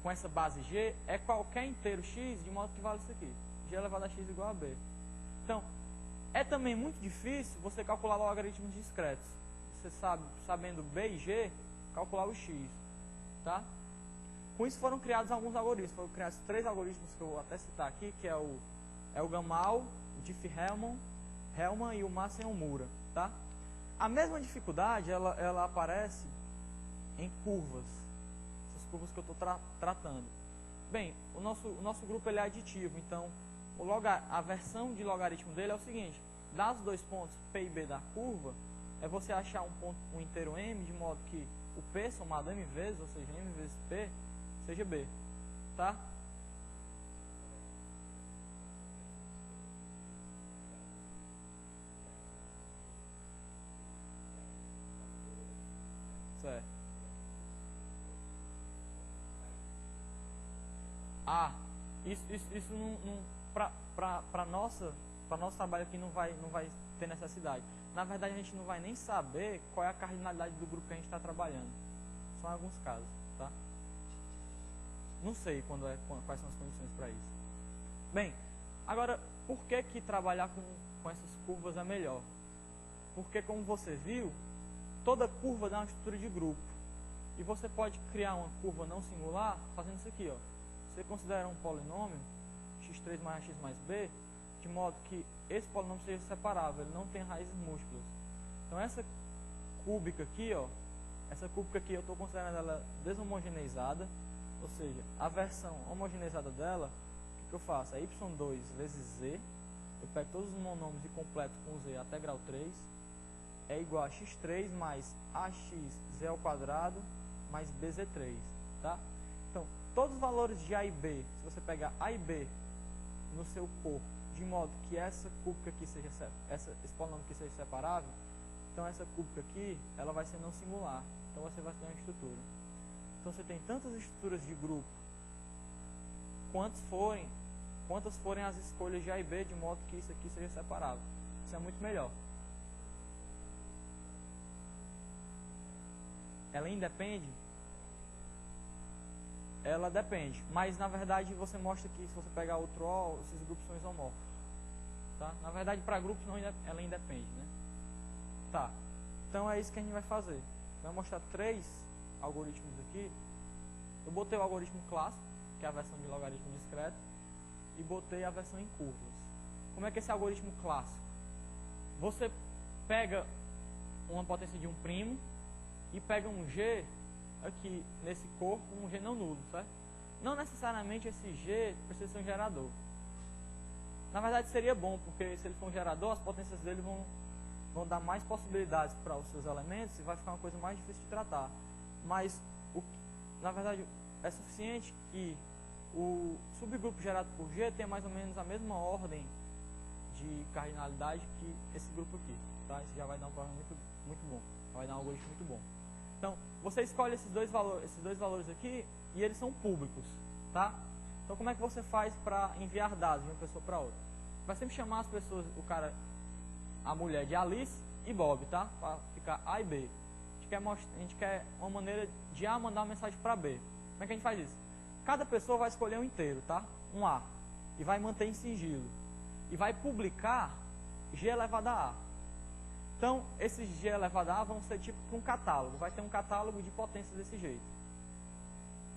Speaker 1: com essa base G, é qualquer inteiro x, de modo que vale isso aqui. G elevado a x igual a B. Então, é também muito difícil você calcular logaritmos discretos. Você sabe, sabendo B e G, calcular o x. Tá? Com isso foram criados alguns algoritmos. Foram criados 3 algoritmos que eu vou até citar aqui, que é o Gamal, o Diffie-Hellman e o Massen-Omura. Tá? A mesma dificuldade, ela aparece em curvas. Essas curvas que eu estou tratando. Bem, o nosso grupo ele é aditivo, então a versão de logaritmo dele é o seguinte: das dois pontos P e B da curva, é você achar um inteiro M, de modo que o P somado M vezes, ou seja, M vezes P, seja B, tá? Certo. Ah, isso não para nosso trabalho aqui não vai ter necessidade. Na verdade, a gente não vai nem saber qual é a cardinalidade do grupo que a gente está trabalhando. Só em alguns casos, tá? Não sei quais são as condições para isso. Bem, agora, por que trabalhar com essas curvas é melhor? Porque, como você viu, toda curva dá uma estrutura de grupo. E você pode criar uma curva não singular fazendo isso aqui, ó. Você considera um polinômio, x3 mais x mais b, de modo que esse polinômio seja separável, ele não tem raízes múltiplas. Então essa cúbica aqui, ó, eu estou considerando ela deshomogeneizada, ou seja, a versão homogeneizada dela, o que eu faço? É y2 vezes z, eu pego todos os monômios e completo com z até grau 3, é igual a x3 mais ax z ao quadrado mais bz3, tá? Então, todos os valores de A e B, se você pegar A e B no seu corpo, de modo que essa cúbica aqui seja esse polinômio aqui seja separável, então essa cúbica aqui, ela vai ser não singular. Então você vai ter uma estrutura. Então você tem tantas estruturas de grupo quantas forem as escolhas de A e B, de modo que isso aqui seja separável. Isso é muito melhor. Ela independe? Ela depende, mas na verdade você mostra que se você pegar outro O, esses grupos são isomorfos, tá? Na verdade para grupos não, ela independe, né? Tá, então é isso que a gente vai fazer. Vai mostrar 3 algoritmos aqui. Eu botei o algoritmo clássico, que é a versão de logaritmo discreto, e botei a versão em curvas. Como é que é esse algoritmo clássico? Você pega uma potência de um primo e pega um G aqui nesse corpo, um G não nulo, certo? Não necessariamente esse G precisa ser um gerador. Na verdade seria bom, porque se ele for um gerador, as potências dele vão dar mais possibilidades para os seus elementos e vai ficar uma coisa mais difícil de tratar. Mas, na verdade, é suficiente que o subgrupo gerado por G tenha mais ou menos a mesma ordem de cardinalidade que esse grupo aqui, tá? Isso já vai dar um problema muito bom, vai dar um algoritmo muito bom. Então, você escolhe esses dois valores aqui e eles são públicos, tá? Então, como é que você faz para enviar dados de uma pessoa para outra? Vai sempre chamar as pessoas, a mulher de Alice e Bob, tá? Para ficar A e B. A gente quer uma maneira de A mandar uma mensagem para B. Como é que a gente faz isso? Cada pessoa vai escolher um inteiro, tá? Um A. E vai manter em sigilo. E vai publicar G elevado a A. Então, esses G elevado a A vão ser tipo um catálogo. Vai ter um catálogo de potências desse jeito.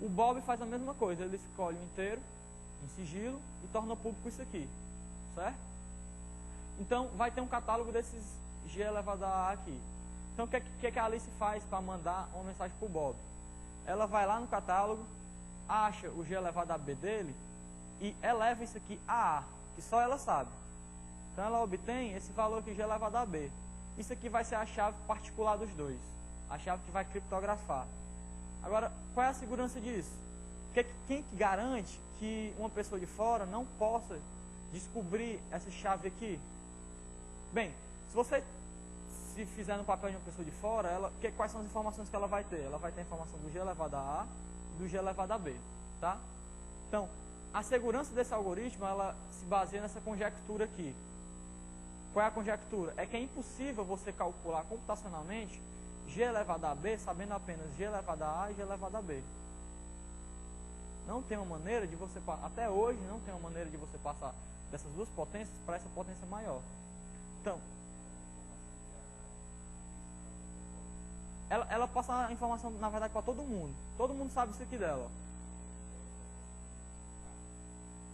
Speaker 1: O Bob faz a mesma coisa. Ele escolhe um inteiro, em sigilo, e torna público isso aqui. Certo? Então, vai ter um catálogo desses G elevado a A aqui. Então, o que a Alice faz para mandar uma mensagem para o Bob? Ela vai lá no catálogo, acha o G elevado a B dele e eleva isso aqui a A, que só ela sabe. Então, ela obtém esse valor aqui G elevado a B. Isso aqui vai ser a chave particular dos dois. A chave que vai criptografar. Agora, qual é a segurança disso? Quem que garante que uma pessoa de fora não possa descobrir essa chave aqui? Bem, se você se fizer no papel de uma pessoa de fora, quais são as informações que ela vai ter? Ela vai ter a informação do G elevado a A e do G elevado a B, tá? Então, a segurança desse algoritmo, ela se baseia nessa conjectura aqui. Qual é a conjectura? É que é impossível você calcular computacionalmente G elevado a B sabendo apenas G elevado a A e G elevado a B. Não tem uma maneira de você, até hoje, não tem uma maneira de você passar dessas duas potências para essa potência maior. Então, ela passa a informação, na verdade, para todo mundo. Todo mundo sabe isso aqui dela.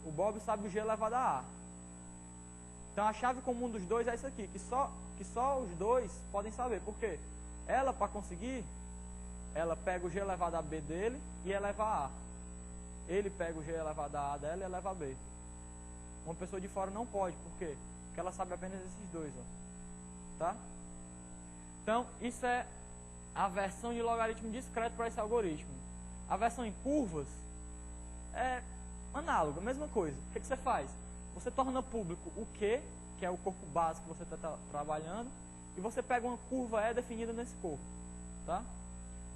Speaker 1: Ó. O Bob sabe o G elevado a A. Então, a chave comum dos dois é isso aqui, que só os dois podem saber. Por quê? Ela, para conseguir, ela pega o G elevado a B dele e eleva a A. Ele pega o G elevado a A dela e eleva a B. Uma pessoa de fora não pode. Por quê? Porque ela sabe apenas esses dois. Ó. Tá? Então, isso é a versão de logaritmo discreto para esse algoritmo. A versão em curvas é análoga, mesma coisa. O que você faz? Você torna público o Q, que é o corpo básico que você está trabalhando, e você pega uma curva E definida nesse corpo. Tá?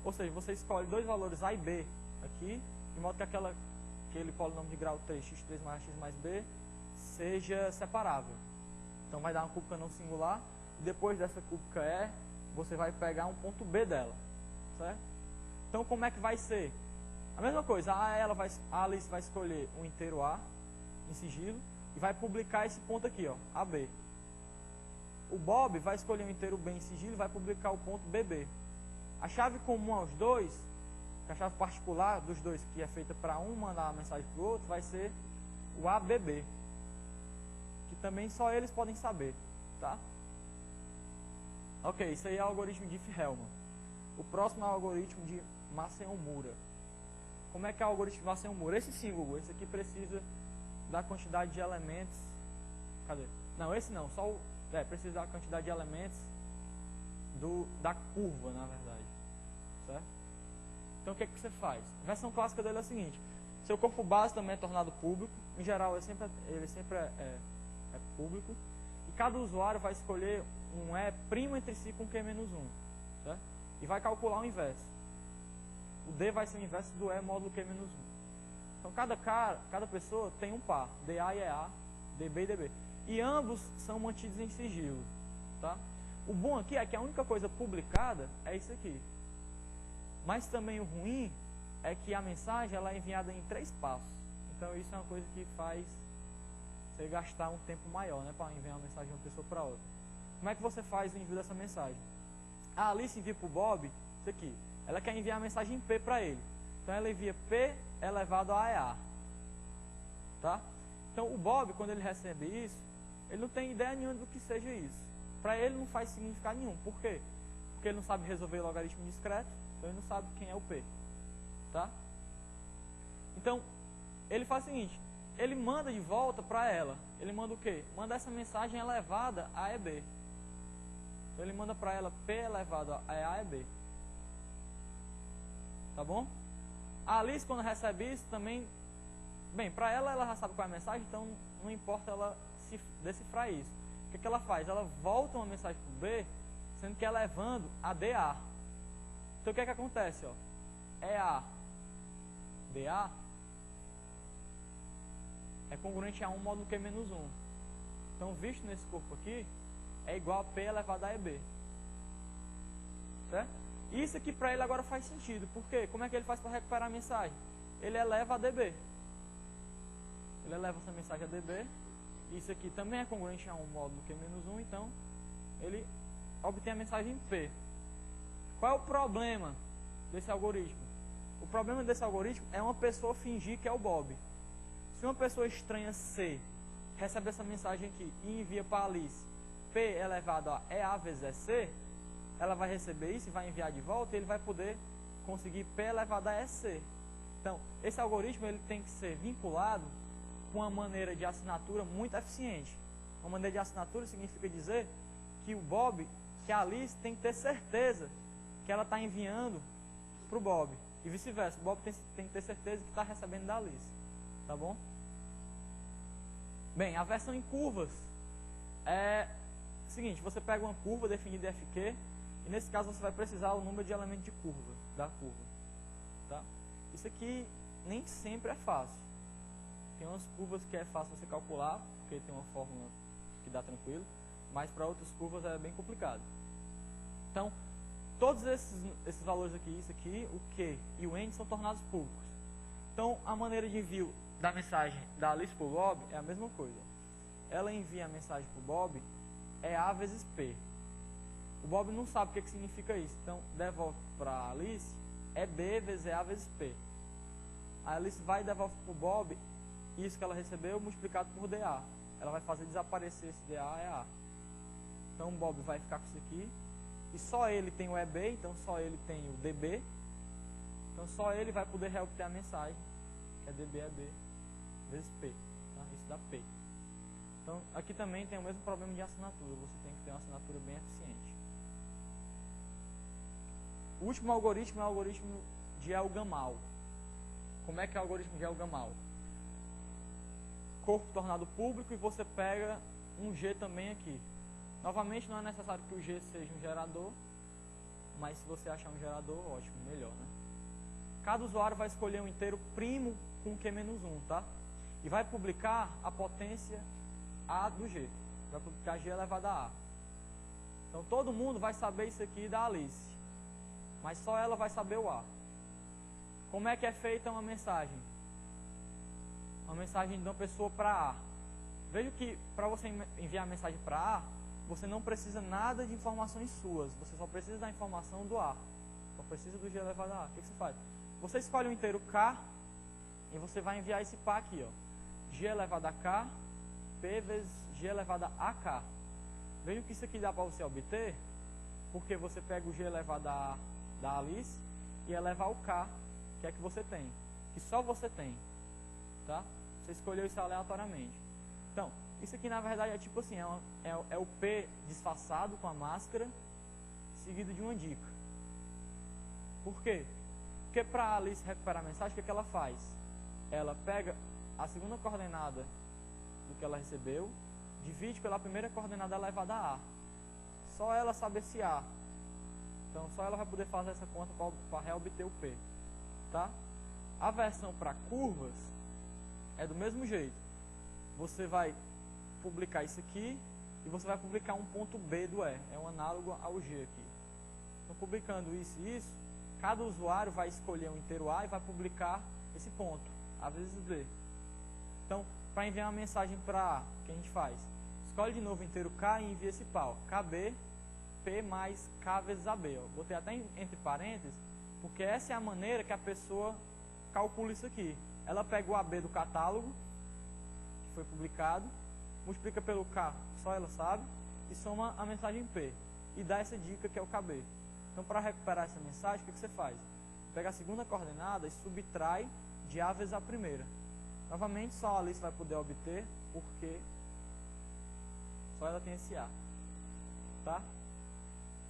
Speaker 1: Ou seja, você escolhe dois valores A e B aqui, de modo que aquele polinômio de grau 3, x3 mais x mais b, seja separável. Então vai dar uma cúbica não singular, e depois dessa cúbica E, você vai pegar um ponto B dela. Certo? Então como é que vai ser? A mesma coisa, a Alice vai escolher um inteiro A em sigilo e vai publicar esse ponto aqui, ó, AB. O Bob vai escolher um inteiro B em sigilo e vai publicar o ponto BB. A chave comum aos dois, a chave particular dos dois, que é feita para um mandar a mensagem para o outro, vai ser o ABB, que também só eles podem saber, tá? Ok, isso aí é o algoritmo de Diffie-Hellman. O próximo é o algoritmo de Masseon-Mura. Como é que é o algoritmo de Masseon-Mura? Esse sim, Google, esse aqui precisa da quantidade de elementos. Cadê? Não, esse não, só o... precisa da quantidade de elementos da curva, na verdade. Certo? Então o que você faz? A versão clássica dele é a seguinte: seu corpo base também é tornado público. Em geral, ele sempre é público. E cada usuário vai escolher um E' entre si com Q-1. Certo? E vai calcular o inverso. O D vai ser o inverso do E módulo Q-1. Então cada pessoa tem um par, DA e EA, DB e DB. E ambos são mantidos em sigilo. Tá? O bom aqui é que a única coisa publicada é isso aqui. Mas também o ruim é que a mensagem ela é enviada em 3 passos. Então isso é uma coisa que faz você gastar um tempo maior, né, para enviar uma mensagem de uma pessoa para outra. Como é que você faz o envio dessa mensagem? A Alice envia para o Bob isso aqui. Ela quer enviar a mensagem em P para ele. Então ela envia P elevado a EA. Tá? Então o Bob, quando ele recebe isso, ele não tem ideia nenhuma do que seja isso. Para ele não faz significado nenhum. Por quê? Porque ele não sabe resolver logaritmo discreto, então ele não sabe quem é o P. Tá? Então, ele faz o seguinte, ele manda de volta para ela. Ele manda o quê? Manda essa mensagem elevada a EB. Então ele manda para ela P elevado a EB. Tá bom? A Alice, quando recebe isso, também... Bem, para ela já sabe qual é a mensagem, então não importa ela se decifrar isso. O que ela faz? Ela volta uma mensagem para o B, sendo que elevando a DA. Então o que acontece? Ó? EA, DA é congruente a 1 módulo Q-1. Então, visto nesse corpo aqui, é igual a P elevado a EB. Certo? Isso aqui para ele agora faz sentido. Por quê? Como é que ele faz para recuperar a mensagem? Ele eleva a DB. Ele eleva essa mensagem a DB. Isso aqui também é congruente a 1 módulo Q-1, então ele obtém a mensagem em P. Qual é o problema desse algoritmo? O problema desse algoritmo é uma pessoa fingir que é o Bob. Se uma pessoa estranha C recebe essa mensagem aqui e envia para a Alice P elevado a EA vezes EC, ela vai receber isso e vai enviar de volta e ele vai poder conseguir P elevado a EC. Então, esse algoritmo ele tem que ser vinculado com uma maneira de assinatura muito eficiente. Uma maneira de assinatura significa dizer que o Bob, que a Alice tem que ter certeza que ela está enviando para o Bob. E vice-versa, o Bob tem que ter certeza que está recebendo da Alice. Tá bom? Bem, a versão em curvas é o seguinte, você pega uma curva definida em FQ, e nesse caso você vai precisar o número de elementos de curva, da curva. Tá? Isso aqui nem sempre é fácil. Tem umas curvas que é fácil você calcular, porque tem uma fórmula que dá tranquilo, mas para outras curvas é bem complicado. Então, todos esses valores aqui, isso aqui, o Q e o N são tornados públicos. Então, a maneira de envio da mensagem da Alice para o Bob é a mesma coisa. Ela envia a mensagem para o Bob, é A vezes P. O Bob não sabe o que significa isso, então devolve para a Alice, é B vezes A vezes P. A Alice vai e devolve para o Bob isso que ela recebeu multiplicado por DA. Ela vai fazer desaparecer esse DA e A. Então o Bob vai ficar com isso aqui. E só ele tem o EB, então só ele tem o DB. Então só ele vai poder reobter a mensagem, que é DB vezes P. Tá? Isso dá P. Então aqui também tem o mesmo problema de assinatura. Você tem que ter uma assinatura bem eficiente. O último algoritmo é o algoritmo de El-Gamal. Como é que é o algoritmo de El-Gamal? Corpo tornado público e você pega um G também aqui. Novamente, não é necessário que o G seja um gerador, mas se você achar um gerador, ótimo, melhor, né? Cada usuário vai escolher um inteiro primo com Q-1, tá? E vai publicar a potência A do G. Vai publicar G elevado a A. Então, todo mundo vai saber isso aqui da Alice. Mas só ela vai saber o A. Como é que é feita uma mensagem? Uma mensagem de uma pessoa para A. Veja que para você enviar a mensagem para A, você não precisa nada de informações suas. Você só precisa da informação do A. Só precisa do G elevado a A. O que você faz? Você escolhe um inteiro K e você vai enviar esse pá aqui, ó. G elevado a K, P vezes G elevado a K. Veja que isso aqui dá para você obter, porque você pega o G elevado a A da Alice e eleva ao K, que é que você tem. Que só você tem. Tá? Você escolheu isso aleatoriamente. Então, isso aqui na verdade é tipo assim, é o P disfarçado com a máscara, seguido de uma dica. Por quê? Porque para a Alice recuperar a mensagem, o que ela faz? Ela pega a segunda coordenada do que ela recebeu, divide pela primeira coordenada elevada a A. Só ela sabe esse A. Então, só ela vai poder fazer essa conta para reobter o P. Tá? A versão para curvas é do mesmo jeito. Você vai publicar isso aqui e você vai publicar um ponto B do E. É um análogo ao G aqui. Então, publicando isso e isso, cada usuário vai escolher um inteiro A e vai publicar esse ponto, A vezes B. Então, para enviar uma mensagem para A, o que a gente faz? Escolhe de novo o inteiro K e envia esse pau. KB, P mais K vezes AB. Ó. Botei até entre parênteses, porque essa é a maneira que a pessoa calcula isso aqui. Ela pega o AB do catálogo, que foi publicado, multiplica pelo K, só ela sabe, e soma a mensagem P. E dá essa dica que é o KB. Então, para recuperar essa mensagem, o que você faz? Pega a segunda coordenada e subtrai de A vezes a primeira. Novamente, só a Alice vai poder obter, porque só ela tem esse A. Tá?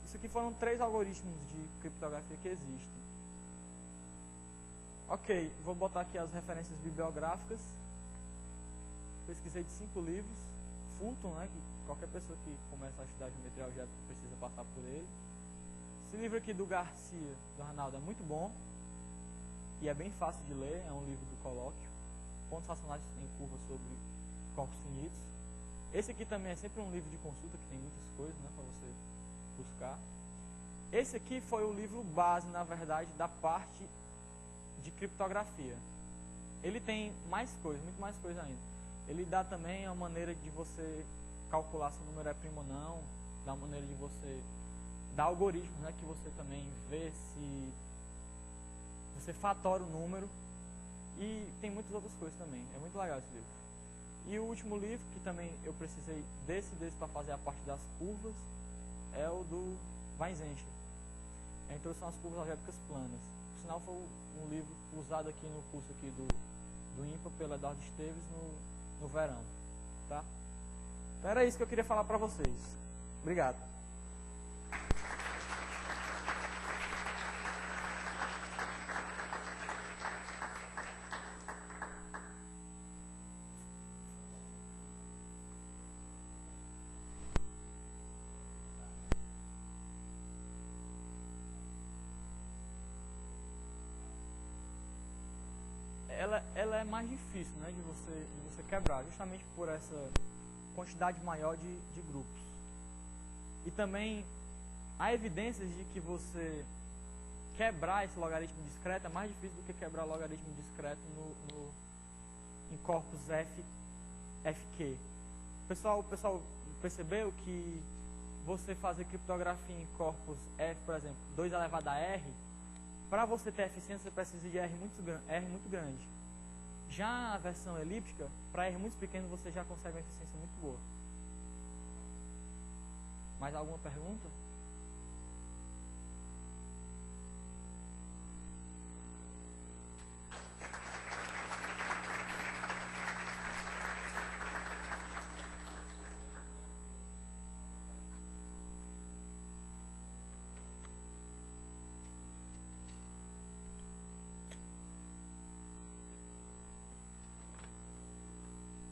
Speaker 1: Isso aqui foram 3 algoritmos de criptografia que existem. Ok, vou botar aqui as referências bibliográficas. Pesquisei de 5 livros. Fulton, né, que qualquer pessoa que começa a estudar geometria algébrica precisa passar por ele. Esse livro aqui do Garcia, do Arnaldo, é muito bom. E é bem fácil de ler, é um livro do colóquio. Pontos racionais em curva sobre corpos finitos. Esse aqui também é sempre um livro de consulta, que tem muitas coisas, né, para você buscar. Esse aqui foi o livro base, na verdade, da parte de criptografia. Ele tem mais coisas, muito mais coisa ainda. Ele dá também a maneira de você calcular se o número é primo ou não, dá a maneira de você dar algoritmos, né, que você também vê se você fatora o número, e tem muitas outras coisas também. É muito legal esse livro. E o último livro, que também eu precisei desse para fazer a parte das curvas, é o do Weissenstein, a Introdução às Curvas Algébricas Planas. Por sinal, foi um livro usado aqui no curso aqui do IMPA pela Eduardo Esteves no verão. Tá? Então era isso que eu queria falar para vocês. Obrigado. Ela é mais difícil, né, de você quebrar, justamente por essa quantidade maior de grupos. E também há evidências de que você quebrar esse logaritmo discreto é mais difícil do que quebrar logaritmo discreto em corpos FQ. O pessoal percebeu que você fazer criptografia em corpos F, por exemplo, 2 elevado a R, para você ter eficiência, você precisa de R muito grande. Já a versão elíptica, para R muito pequeno, você já consegue uma eficiência muito boa. Mais alguma pergunta?